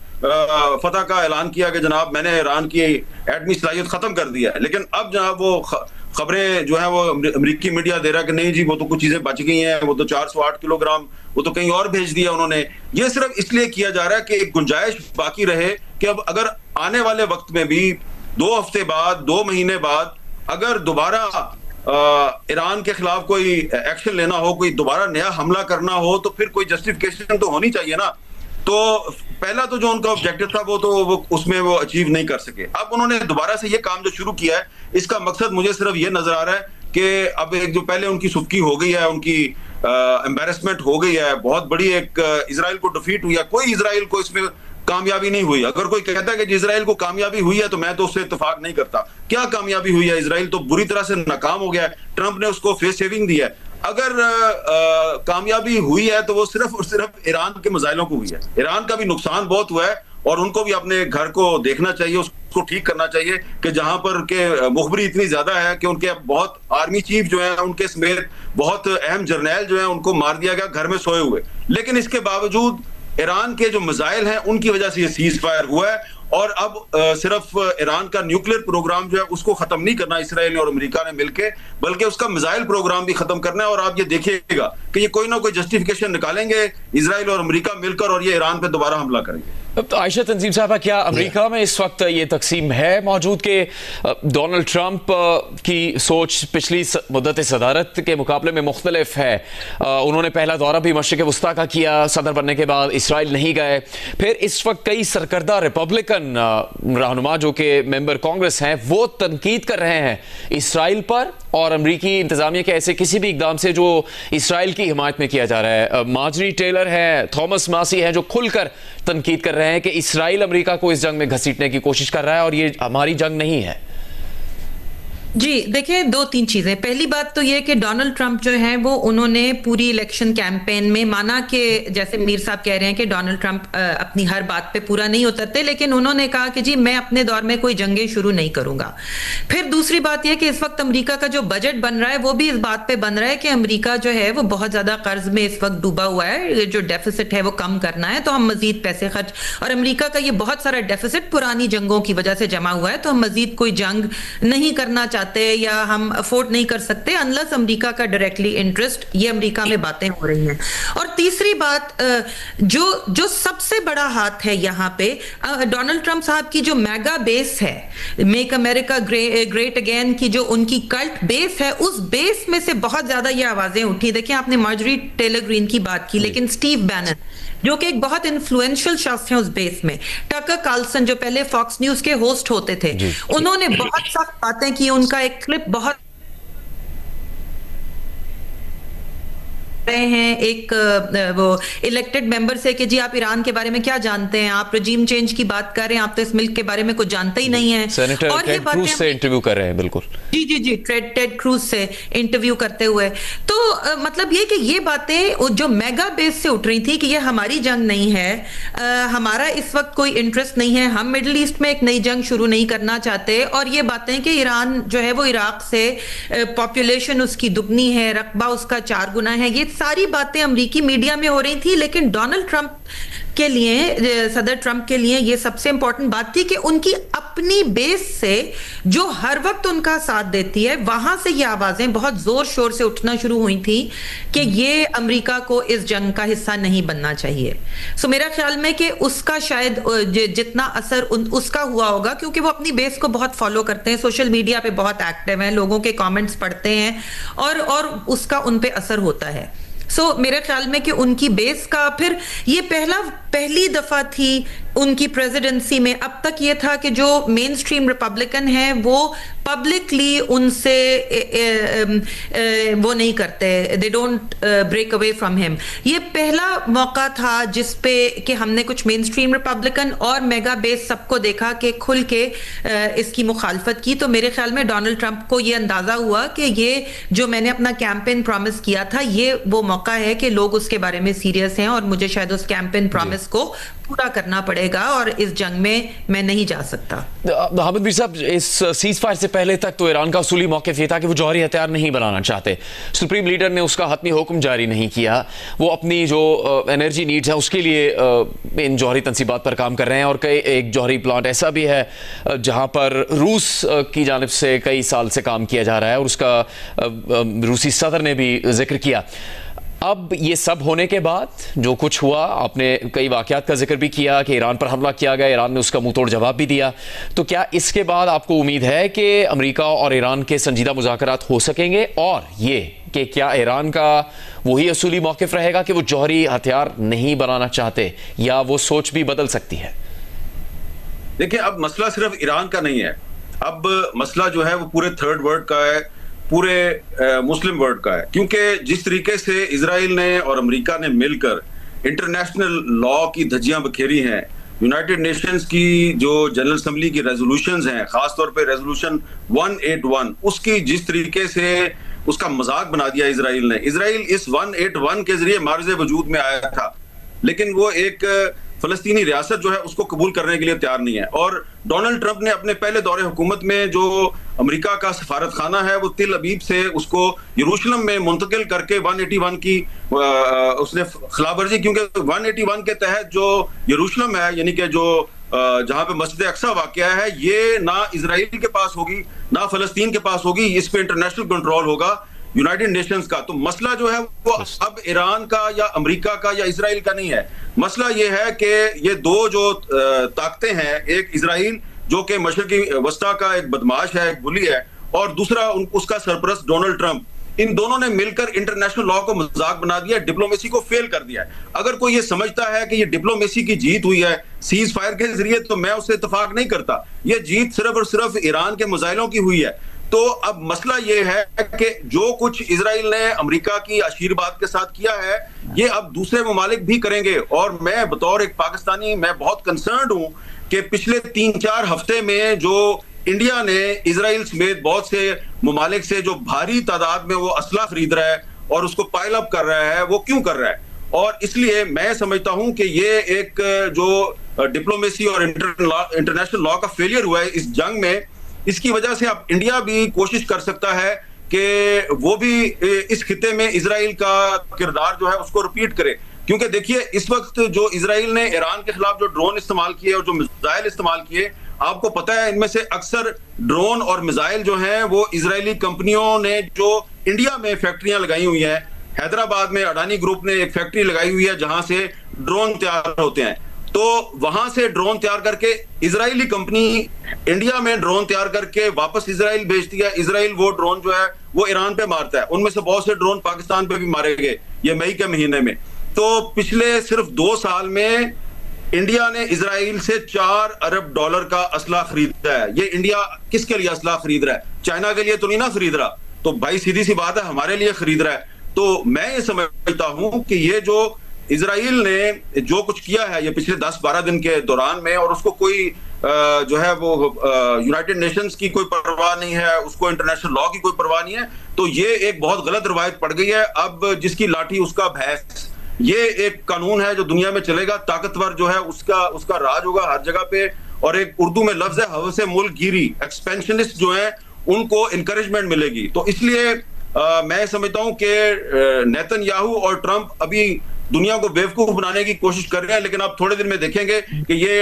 फतह का ऐलान किया कि जनाब मैंने ईरान की एटमी सलाहियत खत्म कर दिया है, लेकिन अब जनाब वो खबरें जो है वो अमेरिकी मीडिया दे रहा है कि नहीं जी वो तो कुछ चीजें बच गई हैं, वो तो 408 किलोग्राम वो तो कहीं और भेज दिया उन्होंने। ये सिर्फ इसलिए किया जा रहा है कि एक गुंजाइश बाकी रहे कि अब अगर आने वाले वक्त में भी 2 हफ्ते बाद 2 महीने बाद अगर दोबारा ईरान के खिलाफ कोई एक्शन लेना हो, कोई दोबारा नया हमला करना हो, तो फिर कोई जस्टिफिकेशन तो होनी चाहिए ना। तो पहला तो जो उनका ऑब्जेक्टिव था वो उसमें वो अचीव नहीं कर सके। अब उन्होंने दोबारा से ये काम जो शुरू किया है, इसका मकसद मुझे सिर्फ ये नजर आ रहा है कि अब एक जो पहले उनकी सुबकी हो गई है, उनकी एम्बेरसमेंट हो गई है, बहुत बड़ी एक इजराइल को डिफीट हुई है। कोई इजराइल को इसमें कामयाबी नहीं हुई। अगर कोई कहता है कि इजराइल को कामयाबी हुई है तो मैं तो उससे इत्तेफाक नहीं करता। क्या कामयाबी हुई है? इजराइल तो बुरी तरह से नाकाम हो गया है। ट्रंप ने उसको फेस सेविंग दी है। अगर कामयाबी हुई है तो वो सिर्फ और सिर्फ ईरान के मिसाइलों को हुई है। ईरान का भी नुकसान बहुत हुआ है और उनको भी अपने घर को देखना चाहिए, उसको ठीक करना चाहिए कि जहां पर के मुखबरी इतनी ज्यादा है कि उनके बहुत आर्मी चीफ जो है उनके समेत बहुत अहम जर्नैल जो है उनको मार दिया गया घर में सोए हुए। लेकिन इसके बावजूद ईरान के जो मिसाइल हैं उनकी वजह से ये सीज फायर हुआ है। और अब सिर्फ ईरान का न्यूक्लियर प्रोग्राम जो है उसको खत्म नहीं करना इसराइल और अमेरिका ने मिलकर, बल्कि उसका मिसाइल प्रोग्राम भी खत्म करना है। और आप ये देखिएगा कि ये कोई ना कोई जस्टिफिकेशन निकालेंगे इसराइल और अमेरिका मिलकर और ये ईरान पे दोबारा हमला करेंगे। तो आयशा तंजीम साहबा, क्या अमेरिका में इस वक्त ये तकसीम है मौजूद के डोनाल्ड ट्रंप की सोच पिछली मुद्दत सदारत के मुकाबले में मुख्तलिफ है? उन्होंने पहला दौरा भी मशरिक़ वस्ता का किया, सदर बनने के बाद इसराइल नहीं गए। फिर इस वक्त कई सरकर्दा रिपब्लिकन रहनुमा जो कि मेंबर कांग्रेस हैं वो तनकीद कर रहे हैं इसराइल पर और अमरीकी इंतजामिया के ऐसे किसी भी इकदाम से जो इसराइल की हिमायत में किया जा रहा है। मार्जरी टेलर है, थॉमस मासी है, जो खुलकर तनकीद कर रहे हैं कि इसराइल अमेरिका को इस जंग में घसीटने की कोशिश कर रहा है और ये हमारी जंग नहीं है। जी देखिए, 2-3 चीजें। पहली बात तो ये कि डोनाल्ड ट्रंप जो है वो उन्होंने पूरी इलेक्शन कैंपेन में माना कि जैसे मीर साहब कह रहे हैं कि डोनाल्ड ट्रंप अपनी हर बात पे पूरा नहीं उतरते, लेकिन उन्होंने कहा कि जी मैं अपने दौर में कोई जंगें शुरू नहीं करूंगा। फिर दूसरी बात यह कि इस वक्त अमेरिका का जो बजट बन रहा है वो भी इस बात पे बन रहा है कि अमेरिका जो है वो बहुत ज्यादा कर्ज में इस वक्त डूबा हुआ है, जो डेफिसिट है वो कम करना है, तो हम मजीद पैसे खर्च, और अमेरिका का ये बहुत सारा डेफिसिट पुरानी जंगों की वजह से जमा हुआ है, तो हम मजीद कोई जंग नहीं करना चाहते या हम अफोर्ड नहीं कर सकते अनलेस अमेरिका का डायरेक्टली इंटरेस्ट। ये अमेरिका में बातें हो रही हैं। और तीसरी बात, जो सबसे बड़ा हाथ है यहाँ पे डोनाल्ड ट्रंप साहब की जो मेगा बेस है, मेक अमेरिका ग्रेट अगेन की जो उनकी कल्ट बेस है, उस बेस में से बहुत ज्यादा ये आवाजें उठी। देखिए आपने मार्जरी टेलर ग्रीन की बात की, लेकिन स्टीव बैनन जो कि एक बहुत इन्फ्लुएंशियल शख्स है उस बेस में, टकर कार्लसन जो पहले फॉक्स न्यूज के होस्ट होते थे, उन्होंने बहुत सख्त बातें की। उनका एक क्लिप बहुत रहे हैं एक वो इलेक्टेड मेंबर से कि जी आप ईरान के बारे में क्या जानते हैं, आप रजीम चेंज की बात कर रहे हैं, आप तो इस मुल्क के बारे में कुछ जानते ही नहीं है। सेनेटर और ये क्रूज से इंटरव्यू कर रहे हैं। बिल्कुल जी टेड क्रूज से इंटरव्यू करते हुए। तो मतलब ये कि ये बातें जो मेगा बेस से उठ रही थी कि ये हमारी जंग नहीं है, हमारा इस वक्त कोई इंटरेस्ट नहीं है, हम मिडिल ईस्ट में एक नई जंग शुरू नहीं करना चाहते, और ये बातें कि ईरान जो है वो इराक से पॉपुलेशन उसकी दुगनी है, रकबा उसका 4 गुना है, ये सारी बातें अमेरिकी मीडिया में हो रही थी। लेकिन डोनाल्ड ट्रंप के लिए, सदर ट्रंप के लिए ये सबसे इंपॉर्टेंट बात थी कि उनकी अपनी बेस से जो हर वक्त उनका साथ देती है, वहां से ये आवाजें बहुत जोर शोर से उठना शुरू हुई थी कि ये अमेरिका को इस जंग का हिस्सा नहीं बनना चाहिए। सो मेरा ख्याल में कि उसका शायद जितना असर उसका हुआ होगा, क्योंकि वो अपनी बेस को बहुत फॉलो करते हैं, सोशल मीडिया पे बहुत एक्टिव हैं, लोगों के कमेंट्स पढ़ते हैं और उसका उन पे असर होता है। सो मेरे ख्याल में कि उनकी बेस का, फिर ये पहली दफा थी उनकी प्रेसिडेंसी में, अब तक ये था कि जो मेन स्ट्रीम रिपब्लिकन है वो पब्लिकली उनसे वो नहीं करते, they don't break away from him. ये पहला मौका था जिसपे कि हमने कुछ मेन स्ट्रीम रिपब्लिकन और मेगा बेस सबको देखा कि खुल के इसकी मुखालफत की। तो मेरे ख्याल में डोनाल्ड ट्रंप को ये अंदाजा हुआ कि ये जो मैंने अपना कैंपेन प्रॉमिस किया था, ये वो मौका है कि लोग उसके बारे में सीरियस हैं और मुझे शायद उस कैंपेन प्रॉमिस को पूरा करना पड़ेगा और इस जंग में मैं नहीं जा सकता। हामिद मीर साहब, इस सीज फायर से पहले तक तो ईरान का उसूली मौक़िफ़ ये था कि वो जौहरी हथियार नहीं बनाना चाहते। सुप्रीम लीडर ने उसका हतमी हुक्म जारी नहीं किया। वो अपनी जो एनर्जी नीड्स है उसके लिए इन जौहरी तनसीबात पर काम कर रहे हैं, और कई एक जौहरी प्लांट ऐसा भी है जहां पर रूस की जानिब से कई साल से काम किया जा रहा है, और उसका रूसी सदर ने भी जिक्र किया। अब ये सब होने के बाद जो कुछ हुआ, आपने कई वाक़यात का जिक्र भी किया कि ईरान पर हमला किया गया, ईरान ने उसका मुंह तोड़ जवाब भी दिया, तो क्या इसके बाद आपको उम्मीद है कि अमेरिका और ईरान के संजीदा मुज़ाकरात हो सकेंगे, और ये कि क्या ईरान का वही असूली मौक़िफ़ रहेगा कि वो जौहरी हथियार नहीं बनाना चाहते, या वो सोच भी बदल सकती है? देखिए, अब मसला सिर्फ ईरान का नहीं है, अब मसला जो है वो पूरे थर्ड वर्ल्ड का है, पूरे मुस्लिम वर्ल्ड का है। क्योंकि जिस तरीके से इजराइल ने और अमेरिका ने मिलकर इंटरनेशनल लॉ की धज्जियां बखेरी हैं, यूनाइटेड नेशंस की जो जनरल असेंबली की रेजोल्यूशंस हैं, खासतौर पे रेजोल्यूशन 181, उसकी जिस तरीके से उसका मजाक बना दिया इजराइल ने। इजराइल इस 181 के जरिए मार्ज़े वजूद में आया था, लेकिन वो एक फलस्तीनी रियासत जो है उसको कबूल करने के लिए तैयार नहीं है। और डोनाल्ड ट्रंप ने अपने पहले दौरे हुकूमत में जो अमेरिका का सफारत खाना है वो तिल अबीब से उसको यरूशलेम में मुंतकिल करके 181 की उसने खिलाफवर्जी, क्योंकि 181 के तहत जो यरूशलेम है, यानी कि जो जहां पे मस्जिद अक्सा वाक़या है, ये ना इजराइल के पास होगी ना फलस्तीन के पास होगी, इस पे इंटरनेशनल कंट्रोल होगा यूनाइटेड नेशंस का। तो मसला जो है वो अब ईरान का या अमेरिका का या इजराइल का नहीं है। मसला ये है कि ये दो जो ताकतें हैं, एक इजराइल जो कि मशरकी वस्ता का एक बदमाश है, एक बुली है, और दूसरा उसका सरपरस्त डोनाल्ड ट्रंप, इन दोनों ने मिलकर इंटरनेशनल लॉ को मजाक बना दिया, डिप्लोमेसी को फेल कर दिया है। अगर कोई ये समझता है कि ये डिप्लोमेसी की जीत हुई है सीज फायर के जरिए, तो मैं उससे इत्तेफाक नहीं करता। ये जीत सिर्फ और सिर्फ ईरान के मिसाइलों की हुई है। तो अब मसला ये है कि जो कुछ इजराइल ने अमेरिका की आशीर्वाद के साथ किया है, ये अब दूसरे ममालिक भी करेंगे। और मैं बतौर एक पाकिस्तानी मैं बहुत कंसर्न्ड हूं कि पिछले 3-4 हफ्ते में जो इंडिया ने इजराइल समेत बहुत से ममालिक से जो भारी तादाद में वो असला खरीद रहा है और उसको पाइल अप कर रहा है, वो क्यों कर रहा है? और इसलिए मैं समझता हूं कि ये एक जो डिप्लोमेसी और इंटरनेशनल लॉ का फेलियर हुआ है इस जंग में, इसकी वजह से अब इंडिया भी कोशिश कर सकता है कि वो भी इस खिते में इजराइल का किरदार जो है उसको रिपीट करे। क्योंकि देखिए, इस वक्त जो इजराइल ने ईरान के खिलाफ जो ड्रोन इस्तेमाल किए और जो मिसाइल इस्तेमाल किए, आपको पता है इनमें से अक्सर ड्रोन और मिसाइल जो हैं वो इजरायली कंपनियों ने जो इंडिया में फैक्ट्रियां लगाई हुई हैं, हैदराबाद में अडानी ग्रुप ने एक फैक्ट्री लगाई हुई है जहां से ड्रोन तैयार होते हैं, तो वहां से ड्रोन तैयार करके इजरायली कंपनी इंडिया में ड्रोन तैयार करके वापस इजराइल भेजती है। इजराइल वो ड्रोन जो है वो ईरान पे मारता है। उनमें से बहुत से ड्रोन पाकिस्तान पे भी मारे गए ये मई के महीने में। तो पिछले सिर्फ 2 साल में इंडिया ने इजराइल से $4 अरब का असला खरीदा है। ये इंडिया किसके लिए असला खरीद रहा है? चाइना के लिए तो नहीं ना खरीद रहा। तो भाई सीधी सी बात है, हमारे लिए खरीद रहा है। तो मैं ये समझता हूं कि ये जो इजराइल ने जो कुछ किया है ये पिछले 10-12 दिन के दौरान में, और उसको कोई जो है वो यूनाइटेड नेशंस की कोई परवाह नहीं है, उसको इंटरनेशनल लॉ की कोई परवाह नहीं है, तो ये एक बहुत गलत रवायत पड़ गई है। अब जिसकी लाठी उसका भैंस, ये एक कानून है जो दुनिया में चलेगा। ताकतवर जो है उसका राज होगा हर जगह पे। और एक उर्दू में लफ्ज है हवसे मुल्क गिरी, एक्सपेंशनिस्ट जो है उनको इंकरेजमेंट मिलेगी। तो इसलिए मैं समझता हूं कि नेतन्याहू और ट्रंप अभी दुनिया को बेवकूफ बनाने की कोशिश कर रहे हैं, लेकिन आप थोड़े दिन में देखेंगे कि ये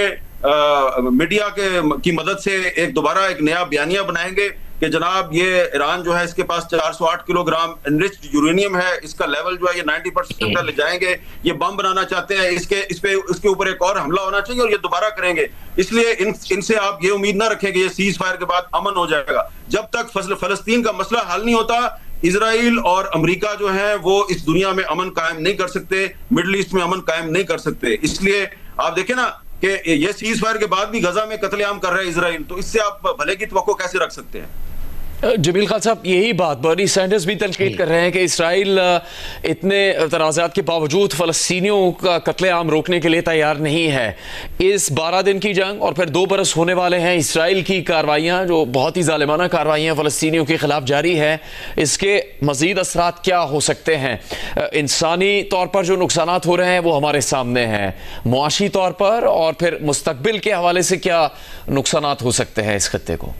मीडिया की मदद से दोबारा एक नया बयानिया बनाएंगे कि जनाब ये ईरान जो है इसके पास 408 किलोग्राम एनरिच्ड यूरेनियम है, इसका लेवल जो है ये 90% तक ले जाएंगे, ये बम बनाना चाहते हैं, इसके ऊपर एक और हमला होना चाहिए और ये दोबारा करेंगे। इसलिए इनसे आप ये उम्मीद ना रखें कि ये सीज फायर के बाद अमन हो जाएगा। जब तक फलस्तीन का मसला हल नहीं होता, इजराइल और अमेरिका जो है वो इस दुनिया में अमन कायम नहीं कर सकते, मिडिल ईस्ट में अमन कायम नहीं कर सकते। इसलिए आप देखें ना कि ये सीज फायर के बाद भी गजा में कत्लेआम कर रहा है इजराइल, तो इससे आप भले की तवक्को कैसे रख सकते हैं? जमील खान साहब, यही बात बर्नी सैंडर्स भी तनकीद कर रहे हैं कि इसराइल इतने तनाज़ात के बावजूद फ़लस्तीनियों का कत्लेआम रोकने के लिए तैयार नहीं है। इस 12 दिन की जंग और फिर 2 बरस होने वाले हैं, इसराइल की कार्रवाइयाँ जो बहुत ही ज़ालिमाना कार्रवाइयाँ फ़लस्तीनियों के ख़िलाफ़ जारी है, इसके मज़ीद असरात क्या हो सकते हैं? इंसानी तौर पर जो नुकसानात हो रहे हैं वो हमारे सामने हैं, मुआशी तौर पर और फिर मुस्तकबिल के हवाले से क्या नुकसानात हो सकते हैं इस खत्ते को?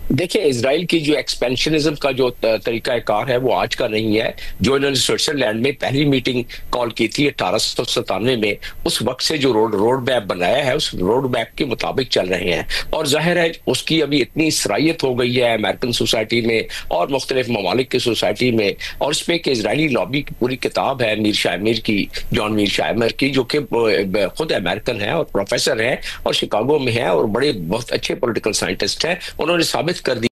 देखिए, इजराइल की जो एक्सपेंशनिज्म का जो तरीका कार है वो आज का नहीं है। जो इन्होंने स्विट्जरलैंड में पहली मीटिंग कॉल की थी 1897 में, उस वक्त से जो रोड मैप बनाया है उस रोड मैप के मुताबिक चल रहे हैं। और जाहिर है उसकी अभी इतनी सराहियत हो गई है अमेरिकन सोसाइटी में और मुख्तलिफ ममालिक की सोसाइटी में, और इसमें कि इजरायली लॉबी की पूरी किताब है मीर शायमिर की, जॉन मीर शायमिर की, जो कि खुद अमेरिकन है और प्रोफेसर है और शिकागो में है और बड़े बहुत अच्छे पॉलिटिकल साइंटिस्ट हैं। उन्होंने साबित कर दी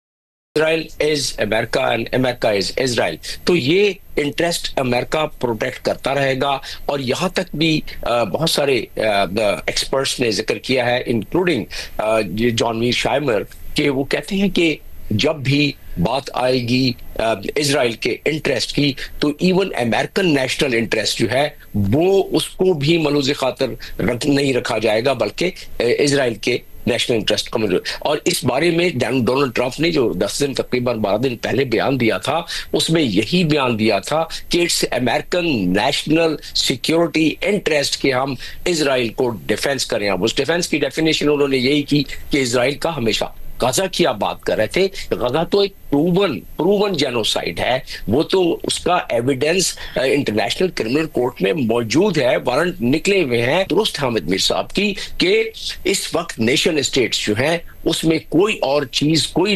Israel is America and America is Israel. तो ये इंटरेस्ट अमेरिका प्रोटेक्ट करता रहेगा। और यहाँ तक भी बहुत सारे एक्सपर्ट्स ने जिक्र किया है, इंक्लूडिंग जॉन मीर शायमिर, कि वो कहते हैं कि जब भी बात आएगी इजराइल के इंटरेस्ट की तो इवन अमेरिकन नेशनल इंटरेस्ट जो है वो उसको भी मलूज़ खातर नहीं रखा जाएगा, बल्कि इजराइल के नेशनल इंटरेस्ट को। और इस बारे में डोनाल्ड ट्रंप ने जो 10 दिन तकरीबन 12 दिन पहले बयान दिया था उसमें यही बयान दिया था कि it's American national security interest कि हम इजराइल को डिफेंस करें। अब उस डिफेंस की डेफिनेशन उन्होंने यही की कि इजराइल का हमेशा, गाजा की आप बात कर रहे थे, गाजा तो एक प्रूवन जेनोसाइड है, वो तो उसका एविडेंस इंटरनेशनल क्रिमिनल कोर्ट में मौजूद है, वारंट निकले हुए हैं। दुरुस्त हामिद मीर साहब की कि इस वक्त नेशन स्टेट्स जो हैं उसमें कोई और चीज, कोई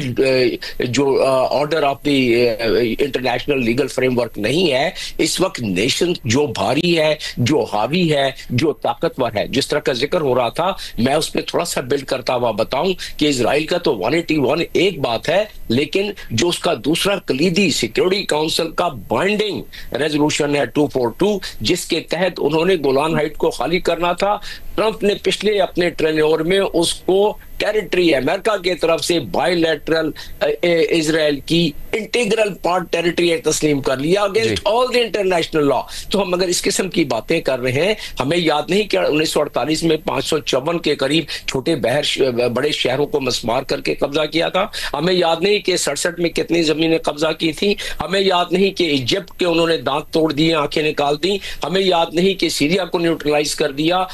जो order of the international legal framework नहीं है। इस वक्त नेशन जो भारी है, जो हावी है, जो ताकतवर है, जिस तरह का जिक्र हो रहा था, मैं उसमें थोड़ा सा बिल्ड करता हुआ बताऊं कि इजराइल का तो 181 एक बात है, लेकिन जो उसका दूसरा कलीदी सिक्योरिटी काउंसिल का बाइंडिंग रेजोल्यूशन है 242, जिसके तहत उन्होंने गोलान हाइट को खाली करना था। ट्रंप ने पिछले अपने टेन्योर में उसको टेरिटरी अमेरिका की तरफ से बायलैटरल इजराइल की इंटीग्रल पार्ट टेरिटरी तस्लीम कर लिया against all the international law. तो हम अगर इस किस्म की बातें कर रहे हैं, हमें याद नहीं कि 1948 में 554 के करीब छोटे बड़े शहरों को मस्मार करके कब्जा किया था। हमें याद नहीं कि 67 में कितनी जमीनें कब्जा की थी। हमें याद नहीं कि इजिप्ट के उन्होंने दांत तोड़ दिए, आंखें निकाल दी। हमें याद नहीं कि सीरिया को न्यूट्रलाइज कर दिया,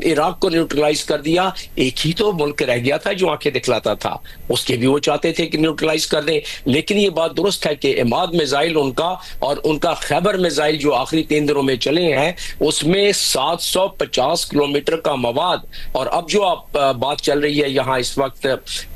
इराक को न्यूट्रलाइज कर दिया। एक ही तो मुल्क रह गया था जो आंखें दिखलाता था, उसके भी वो चाहते थे कि न्यूट्रलाइज कर दें। लेकिन ये बात दुरुस्त है कि इमाद मिसाइल उनका और उनका खैबर मिसाइल जो आखिरी 3 दिनों में चले हैं उसमें 750 किलोमीटर का मवाद। और अब जो आप बात चल रही है यहाँ इस वक्त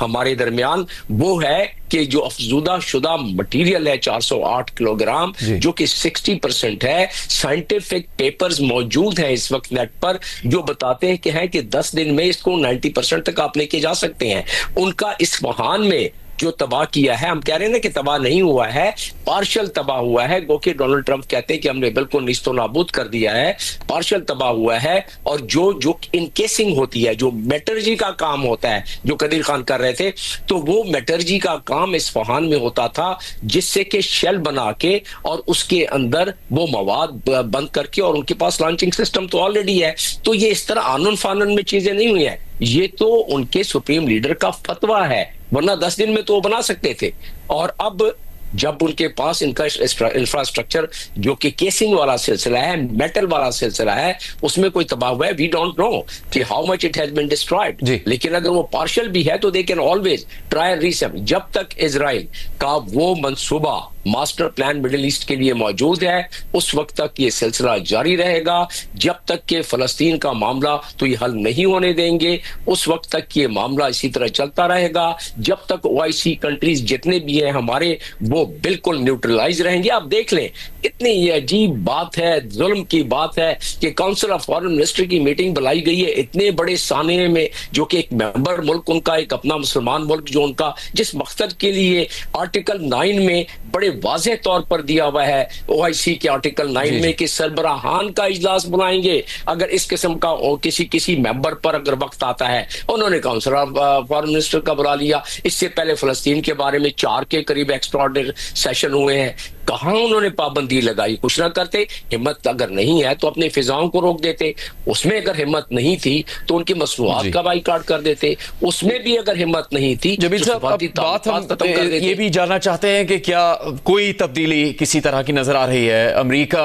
हमारे दरमियान, वो है कि जो अफजूदा शुदा मटेरियल है 408 किलोग्राम, जो कि 60% है। साइंटिफिक पेपर्स मौजूद हैं इस वक्त नेट पर जो बताते हैं कि 10 दिन में इसको 90% तक आप लेके जा सकते हैं। उनका इस्फहान में जो तबाह किया है, हम कह रहे हैं ना कि तबाह नहीं हुआ है, पार्शियल तबाह हुआ है। गो कि डोनाल्ड ट्रंप कहते हैं कि हमने बिल्कुल निस्तो नाबूद कर दिया है, पार्शियल तबाह हुआ है। और जो इनकेसिंग होती है, जो मेटर्जी का काम होता है, जो कदीर खान कर रहे थे, तो वो मेटर्जी का काम इस्फहान में होता था, जिससे कि शेल बना के और उसके अंदर वो मवाद बंद करके, और उनके पास लॉन्चिंग सिस्टम तो ऑलरेडी है। तो ये इस तरह आनन फानन में चीजें नहीं हुई है, ये तो उनके सुप्रीम लीडर का फतवा है, वरना 10 दिन में तो वो बना सकते थे। और अब जब उनके पास इनका इंफ्रास्ट्रक्चर जो कि केसिंग वाला सिलसिला है, मेटल वाला सिलसिला है, उसमें कोई तबाह हुआ है, वी डोंट नो कि how much it has been destroyed. लेकिन अगर वो पार्शियल भी है तो they can always try and reset. जब तक इजराइल का वो मंसूबा मास्टर प्लान मिडिल ईस्ट के लिए मौजूद है, उस वक्त तक ये सिलसिला जारी रहेगा। जब तक कि फलस्तीन का मामला तो ये हल नहीं होने देंगे, उस वक्त तक ये मामला इसी तरह चलता रहेगा। जब तक OIC कंट्रीज जितने भी हैं हमारे, वो वो बिल्कुल न्यूट्रलाइज रहेंगे। आप देख लें, इतनी ये अजीब बात है, जुल्म की बात है कि काउंसिल ऑफ फॉरेन मिनिस्टर की मीटिंग बुलाई गई है इतने बड़े साने में, जो कि एक मेंबर मुल्क उनका, एक अपना मुसलमान मुल्क जो उनका जिस मकसद के लिए आर्टिकल 9 में बड़े वाज़ेह तौर पर दिया हुआ है OIC के आर्टिकल 9 में कि सरबराहान का इजलास बुलाएंगे अगर इस किस्म का किसी मेंबर पर अगर वक्त आता है। उन्होंने काउंसिल ऑफ फॉरेन मिनिस्टर का बुला लिया। इससे पहले फलस्तीन के बारे में 4 के करीब एक्स्ट्राऑर्डिनरी सेशन हुए हैं। कहां उन्होंने पाबंदी लगाई? कुछ ना करते। हिम्मत अगर नहीं है तो अपनी फिजाओं को रोक देते। उसमें अगर हिम्मत नहीं थी तो उनकी मसनूआत का बाइकाट कर देते। उसमें भी अगर हिम्मत नहीं थी जमील साहब, बात हम ये भी जानना चाहते हैं कि क्या कोई तब्दीली किसी तरह की नजर आ रही है अमेरिका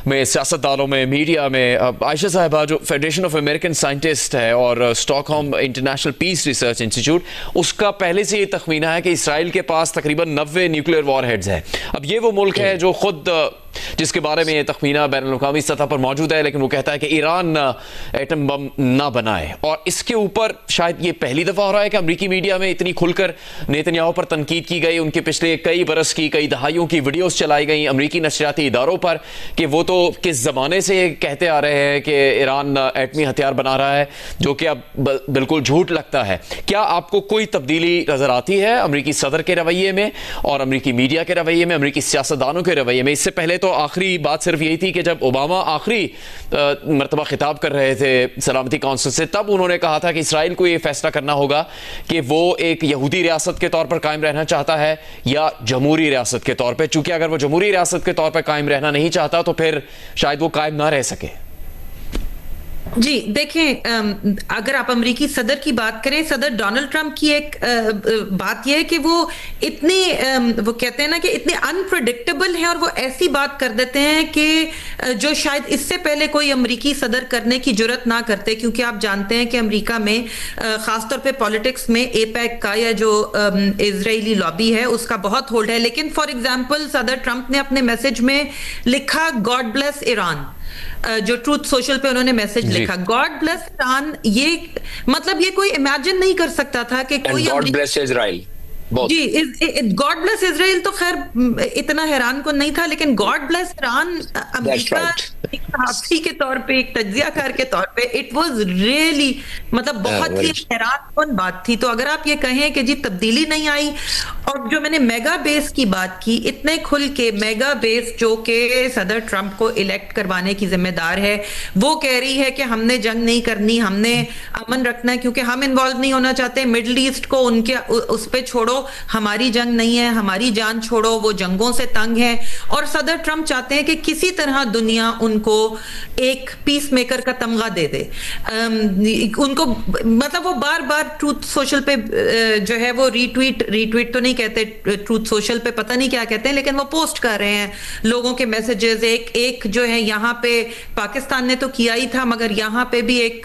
में, सियासतदानों में, मीडिया में? आयशा साहिबा जो फेडरेशन ऑफ अमेरिकन साइंटिस्ट है और Stockholm International Peace Research Institute, उसका पहले से ये तखमीना है कि इसराइल के पास तकरीबन 90 न्यूक्लियर वॉरहेड्स है। अब ये वो मुल्क है जो खुद, जिसके बारे में ये तखमीना बैनुल-अक़वामी सतह पर मौजूद है, लेकिन वो कहता है कि ईरान एटम बम ना बनाए। और इसके ऊपर शायद ये पहली दफा हो रहा है कि अमेरिकी मीडिया में इतनी खुलकर नेतन्याहू पर तनकीद की गई। उनके पिछले कई बरस की, कई दहाइयों की वीडियोस चलाई गई अमेरिकी नशरियाती इदारों पर कि वो तो किस जमाने से कहते आ रहे हैं कि ईरान एटमी हथियार बना रहा है, जो कि अब बिल्कुल झूठ लगता है। क्या आपको कोई तब्दीली नजर आती है अमेरिकी सदर के रवैये में और अमेरिकी मीडिया के रवैये में, अमेरिकी सियासतदानों के रवैये में? इससे पहले तो आखिरी बात सिर्फ यही थी कि जब ओबामा आखिरी मर्तबा खिताब कर रहे थे सलामती काउंसिल से, तब उन्होंने कहा था कि इसराइल को यह फैसला करना होगा कि वो एक यहूदी रियासत के तौर पर कायम रहना चाहता है या जमहूरी रियासत के तौर पर। चूंकि अगर वो जमहूरी रियासत के तौर पर कायम रहना नहीं चाहता तो फिर शायद वो कायम ना रह सके। जी देखें, अगर आप अमेरिकी सदर की बात करें, सदर डोनाल्ड ट्रंप की एक बात यह है कि वो इतने वो कहते हैं ना कि इतने अनप्रेडिक्टेबल हैं और वो ऐसी बात कर देते हैं कि जो शायद इससे पहले कोई अमेरिकी सदर करने की जुर्रत ना करते, क्योंकि आप जानते हैं कि अमेरिका में खासतौर पे पॉलिटिक्स में एपेक का या जो इजरायली लॉबी है उसका बहुत होल्ड है। लेकिन फॉर एग्जांपल सदर ट्रंप ने अपने मैसेज में लिखा गॉड ब्लेस ईरान, जो ट्रूथ सोशल पे उन्होंने मैसेज लिखा गॉड ब्लेस ईरान। ये मतलब ये कोई इमेजिन नहीं कर सकता था कि कोई गॉड ब्लेस इजराइल जी, गॉड ब्लेस इजराइल तो खैर इतना हैरान को नहीं था, लेकिन गॉड ब्लेस ईरान अमेरिका एक सहाफ़ी के तौर पे, एक तज्जियाकार के तौर पे, इट वाज रियली मतलब बहुत ही हैरानकुन बात थी। तो अगर आप ये कहें कि जी तब्दीली नहीं आई, और जो मैंने मेगा बेस की बात की, इतने खुल के मेगा बेस जो कि सदर ट्रंप को इलेक्ट करवाने की जिम्मेदार है, वो कह रही है कि हमने जंग नहीं करनी, हमने अमन रखना है क्योंकि हम इन्वॉल्व नहीं होना चाहते मिडल ईस्ट को, उनके उस पे छोड़ो, हमारी जंग नहीं है, हमारी जान छोड़ो, वो जंगों से तंग है। और सदर ट्रंप चाहते हैं कि किसी तरह दुनिया उनको एक पीस मेकर का तमगा दे दे। उनको मतलब वो बार बार ट्रूथ सोशल पे जो है वो रीट्वीट तो नहीं कहते, ट्रूथ सोशल पे पता नहीं क्या कहते हैं, लेकिन वो पोस्ट कर रहे हैं लोगों के मैसेजेस। एक जो है यहाँ पे पाकिस्तान ने तो किया ही था, मगर यहाँ पे भी एक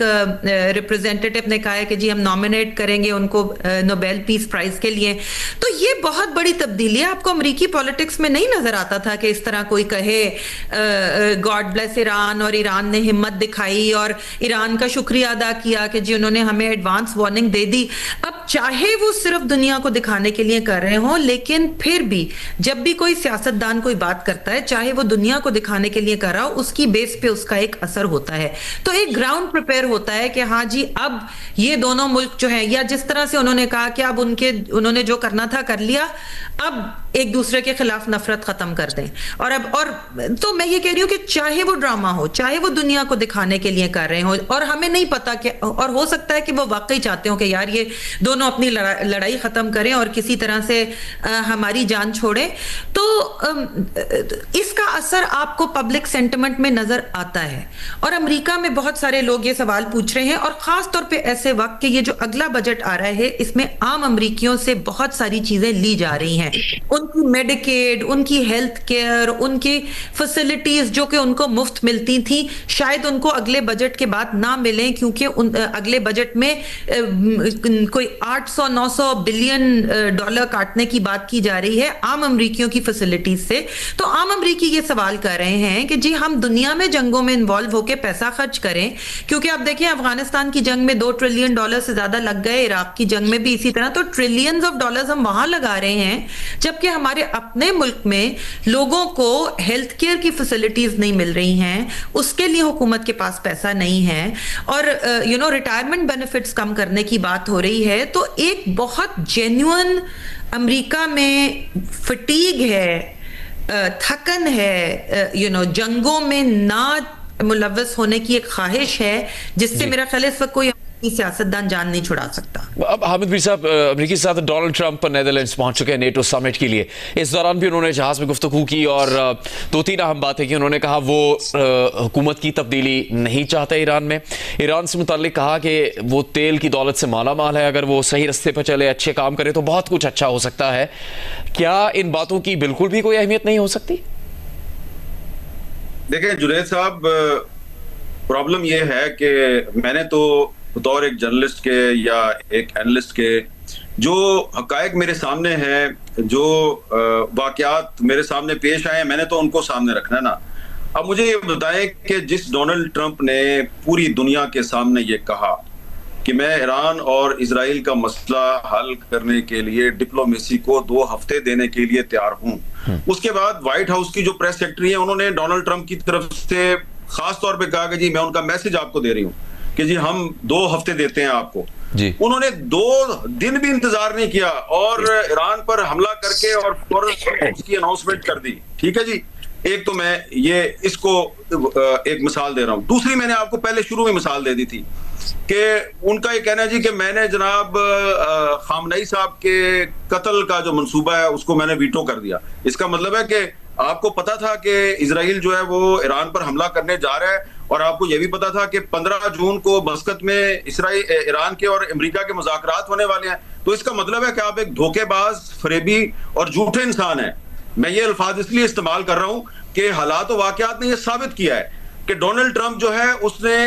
रिप्रेजेंटेटिव ने कहा है कि जी हम नॉमिनेट करेंगे उनको नोबेल पीस प्राइज के लिए। तो ये बहुत बड़ी तब्दीली है। आपको अमेरिकी पॉलिटिक्स में नहीं नजर आता था कि इस तरह कोई कहे गॉड ब्लेस ईरान, और ईरान ने हिम्मत दिखाई और ईरान का शुक्रिया अदा किया कि जी उन्होंने हमें एडवांस वार्निंग दे दी। अब चाहे वो सिर्फ दुनिया को दिखाने के लिए कर रहे हो, लेकिन फिर भी जब भी कोई सियासतदान कोई बात करता है, चाहे वो दुनिया को दिखाने के लिए कर रहा हो, उसकी बेस पे उसका एक असर होता है। तो एक ग्राउंड प्रिपेयर होता है कि हाँ जी अब ये दोनों मुल्क जो है, या जिस तरह से उन्होंने कहा कि अब उन्होंने जो करना था कर लिया, अब एक दूसरे के खिलाफ नफरत खत्म कर दें। और तो मैं ये कह रही हूं कि चाहे वो ड्रामा हो, चाहे वो दुनिया को दिखाने के लिए कर रहे हो, और हमें नहीं पता कि, और हो सकता है कि वो वाकई चाहते हो कि यार ये दोनों अपनी लड़ाई खत्म करें और किसी तरह से हमारी जान छोड़ें, तो इसका असर आपको पब्लिक सेंटिमेंट में नजर आता है। और अमेरिका में बहुत सारे लोग ये सवाल पूछ रहे हैं, और खास तौर पे ऐसे वक्त कि ये जो अगला बजट आ रहा है, इसमें आम अमेरिकियों से बहुत सारी चीजें ली जा रही हैं, उनकी मेडिकेड, उनकी हेल्थ केयर, उनकी फैसिलिटीज जो कि उनको मुफ्त मिलती थी, शायद उनको अगले बजट के बाद ना मिलें, क्योंकि अगले बजट में कोई 800-900 बिलियन डॉलर काटने की बात की जा रही है आम अमेरिकियों की फैसिलिटीज से। तो आम अमेरिकी ये सवाल कर रहे हैं कि जी हम दुनिया में जंगों में इन्वॉल्व होकर पैसा खर्च करें, क्योंकि आप देखिए अफगानिस्तान की जंग में $2 ट्रिलियन से ज्यादा लग गए, इराक की जंग में भी इसी तरह, तो ट्रिलियंस ऑफ डॉलर्स हम वहां लगा रहे हैं, जबकि हमारे अपने मुल्क में लोगों को हेल्थ केयर की फैसिलिटीज नहीं मिल रही हैं, उसके लिए हुकूमत के पास पैसा नहीं है, और रिटायरमेंट बेनिफिट्स कम करने की बात हो रही है, तो एक बहुत जेन्युइन अमेरिका में फटीग है, थकन है, जंगों में ना मुलव्वस होने की एक ख्वाहिश है, जिससे मेरा ख्याल है इस वक्त कोई सियासतदान जान नहीं छुड़ा सकता। अब हामिद मीर साहब, अमेरिकी सदर डोनाल्ड ट्रंप नेदरलैंड्स पहुंच चुके हैं नेटो समिट के लिए। इस दौरान भी उन्होंने जहाज में गुफ्तगू की और 2-3 अहम बातें की। उन्होंने कहा वो हुकूमत की तब्दीली नहीं चाहते ईरान में। ईरान से मुताल्लिक कहा कि वो तेल की दौलत से माला माल है, अगर वो सही रास्ते पर चले, अच्छे काम करे तो बहुत कुछ अच्छा हो सकता है। क्या इन बातों की बिल्कुल भी कोई अहमियत नहीं हो सकती? देखिए जुनैद साहब, प्रॉब्लम ये है कि मैंने तो बतौर एक जर्नलिस्ट के या एक एनालिस्ट के जो हकायक मेरे सामने हैं, जो वाकयात मेरे सामने पेश आए हैं, मैंने तो उनको सामने रखना है ना। अब मुझे ये बताएं कि जिस डोनाल्ड ट्रंप ने पूरी दुनिया के सामने ये कहा कि मैं ईरान और इजराइल का मसला हल करने के लिए डिप्लोमेसी को 2 हफ्ते देने के लिए तैयार हूं, उसके बाद व्हाइट हाउस की जो प्रेस सेक्रेटरी है उन्होंने डोनाल्ड ट्रंप की तरफ से खास तौर पे कहा कि जी मैं उनका मैसेज आपको दे रही हूँ कि जी हम 2 हफ्ते देते हैं आपको जी। उन्होंने 2 दिन भी इंतजार नहीं किया और ईरान पर हमला करके और फौरन उसकी अनाउंसमेंट कर दी। ठीक है जी, एक तो मैं ये इसको एक मिसाल दे रहा हूं। दूसरी मैंने आपको पहले शुरू में मिसाल दे दी थी कि उनका ये कहना है जी कि मैंने जनाब खामनेई साहब के कत्ल का जो मंसूबा है उसको मैंने वीटो कर दिया। इसका मतलब है कि आपको पता था कि इजराइल जो है वो ईरान पर हमला करने जा रहा है और आपको यह भी पता था कि 15 जून को मस्कत में ईरान के और अमेरिका के मुज़ाकरात होने वाले हैं। तो इसका मतलब है कि आप एक धोखेबाज, फरेबी और झूठे इंसान हैं। मैं ये अल्फाज इसलिए इस्तेमाल कर रहा हूं कि हालात और वाकयात ने यह साबित किया है कि डोनाल्ड ट्रंप जो है उसने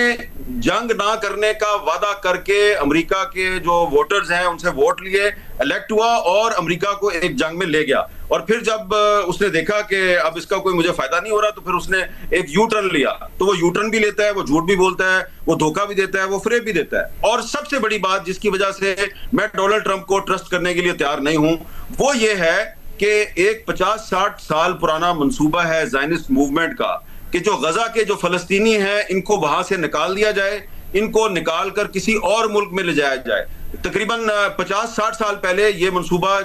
जंग ना करने का वादा करके अमेरिका के जो वोटर्स हैं उनसे वोट लिए, इलेक्ट हुआ और अमेरिका को एक जंग में ले गया। और फिर जब उसने देखा कि अब इसका कोई मुझे फायदा नहीं हो रहा तो फिर उसने एक यू टर्न लिया। तो वो यू टर्न भी लेता है, वो झूठ भी बोलता है, वो धोखा भी देता है, वो फ्रेब भी देता है। और सबसे बड़ी बात जिसकी वजह से मैं डोनाल्ड ट्रंप को ट्रस्ट करने के लिए तैयार नहीं हूं वो ये है कि एक 50-60 साल पुराना मंसूबा है ज़ायनिस्ट मूवमेंट का कि जो गजा के जो फलस्तीनी हैं इनको वहां से निकाल दिया जाए, इनको निकाल कर किसी और मुल्क में ले जाया जाए। तकरीबन 50-60 साल पहले ये मंसूबा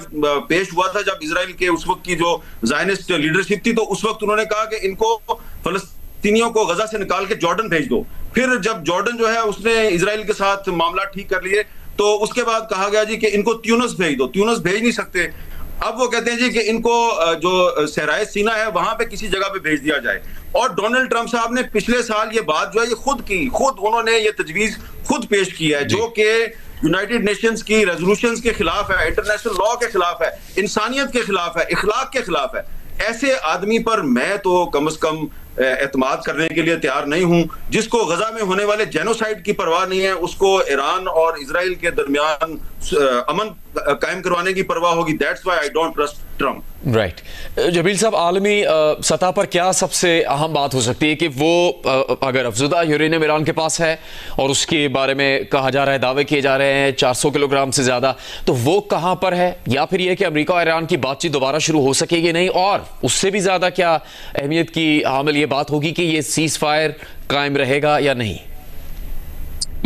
पेश हुआ था जब इजराइल के उस वक्त की जो ज़ायनिस्ट लीडरशिप थी, तो उस वक्त उन्होंने कहा कि इनको फलस्तीनियों को गजा से निकाल के जॉर्डन भेज दो। फिर जब जॉर्डन जो है उसने इजराइल के साथ मामला ठीक कर लिए तो उसके बाद कहा गया जी कि इनको ट्यूनिस भेज दो। ट्यूनिस भेज नहीं सकते। अब वो कहते हैं जी कि इनको जो सहराए सीना है वहां पे किसी जगह पे भेज दिया जाए। और डोनाल्ड ट्रंप साहब ने पिछले साल ये बात जो है ये खुद उन्होंने ये तजवीज खुद पेश की है जो कि यूनाइटेड नेशंस की रेजोल्यूशंस के खिलाफ है, इंटरनेशनल लॉ के खिलाफ है, इंसानियत के खिलाफ है, इखलाक के खिलाफ है। ऐसे आदमी पर मैं तो कम से कम एतमाद करने के लिए तैयार नहीं हूं जिसको गजा में होने वाले जेनोसाइड की परवाह नहीं है, उसको ईरान और इजराइल के दरमियान अमन कायम करवाने की परवाह होगी। That's why I don't trust Trump. Right Jabeel साहब, आलमी सतह पर क्या सबसे अहम बात हो सकती है कि वो अगर अफजुदा यूरेनियम ईरान के पास है और उसके बारे में कहा जा रहा है, दावे किए जा रहे हैं 400 किलोग्राम से ज्यादा, तो वो कहां पर है? या फिर यह कि अमेरिका और ईरान की बातचीत दोबारा शुरू हो सकेगी नहीं? और उससे भी ज्यादा क्या अहमियत की हामिल ये बात होगी कि ये सीज फायर कायम रहेगा या नहीं?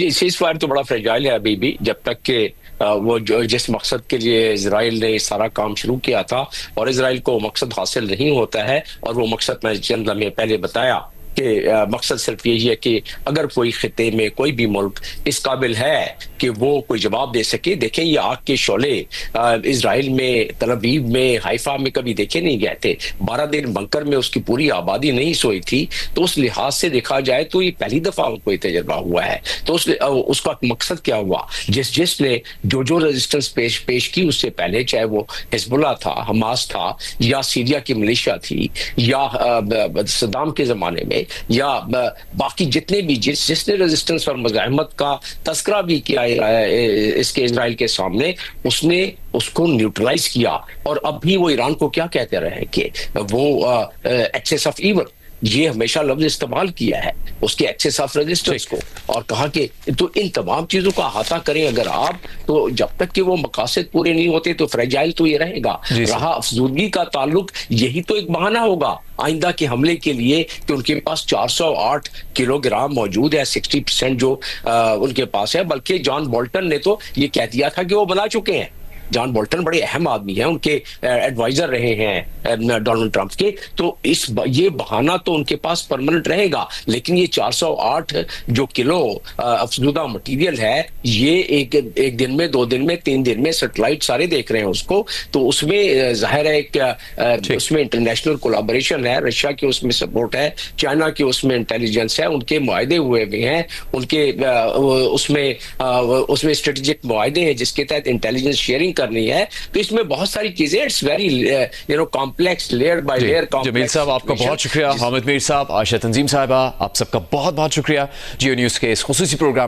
ये सीज फायर तो बड़ा फ्रेजाइल है अभी भी, जब तक कि वो जो जिस मकसद के लिए इजराइल ने सारा काम शुरू किया था और इजराइल को मकसद हासिल नहीं होता है। और वो मकसद मैं चंद लम्हे पहले बताया कि मकसद सिर्फ यही है कि अगर कोई खिते में कोई भी मुल्क इस काबिल है कि वो कोई जवाब दे सके। देखें ये आग के शोले इजराइल में, तल अवीव में, हाइफा में कभी देखे नहीं गए थे। 12 दिन बंकर में उसकी पूरी आबादी नहीं सोई थी। तो उस लिहाज से देखा जाए तो ये पहली दफा उनको ये तजर्बा हुआ है। तो उसका मकसद क्या हुआ? जिसने जो रेजिस्टेंस पेश की उससे पहले, चाहे वो हिजबुल्लाह था, हमास था, या सीरिया की मिलिशिया थी, या सद्दाम के जमाने में, या बाकी जितने भी जिसने रेजिस्टेंस और मुजाहिमत का तस्करा भी किया इसके इजराइल के सामने, उसने उसको न्यूट्रलाइज किया। और अब भी वो ईरान को क्या कहते रहे कि वो एक्सेस ऑफ ईवल, ये हमेशा लफ्ज इस्तेमाल किया है उसके एक्सेस ऑफ रेजिस्टेंस को, और कहा कि तो इन तमाम चीजों का अहाता करें अगर आप, तो जब तक कि वो मकासद पूरे नहीं होते तो फ्रेजाइल तो ये रहेगा। रहा अफजूदगी का ताल्लुक, यही तो एक बहाना होगा आइंदा के हमले के लिए कि उनके पास 408 किलोग्राम मौजूद है, 60% जो उनके पास है। बल्कि जॉन बोल्टन ने तो ये कह दिया था कि वो बना चुके हैं। जॉन बोल्टन बड़े अहम आदमी हैं, उनके एडवाइजर रहे हैं डोनाल्ड ट्रंप के, तो ये बहाना तो उनके पास परमानेंट रहेगा। लेकिन ये 408 जो किलो अफजूदा मटेरियल है, ये एक दिन में, 2 दिन में, 3 दिन में सैटेलाइट सारे देख रहे हैं उसको, तो उसमें जाहिर है एक उसमें इंटरनेशनल कोलैबोरेशन है, रशिया की उसमें सपोर्ट है, चाइना की उसमें इंटेलिजेंस है, उनके मुआहदे हुए भी हैं, उनके उसमें स्ट्रेटेजिक मुआहदे हैं जिसके तहत इंटेलिजेंस शेयरिंग करनी है। तो इसमें बहुत सारी चीजें, it's very complex, layer by layer. Jameel साहब आपका बहुत शुक्रिया, हामिद मीर साहब, आयशा तंजीम साहिबा, आप सबका बहुत बहुत शुक्रिया जियो न्यूज के इस खुसूसी प्रोग्राम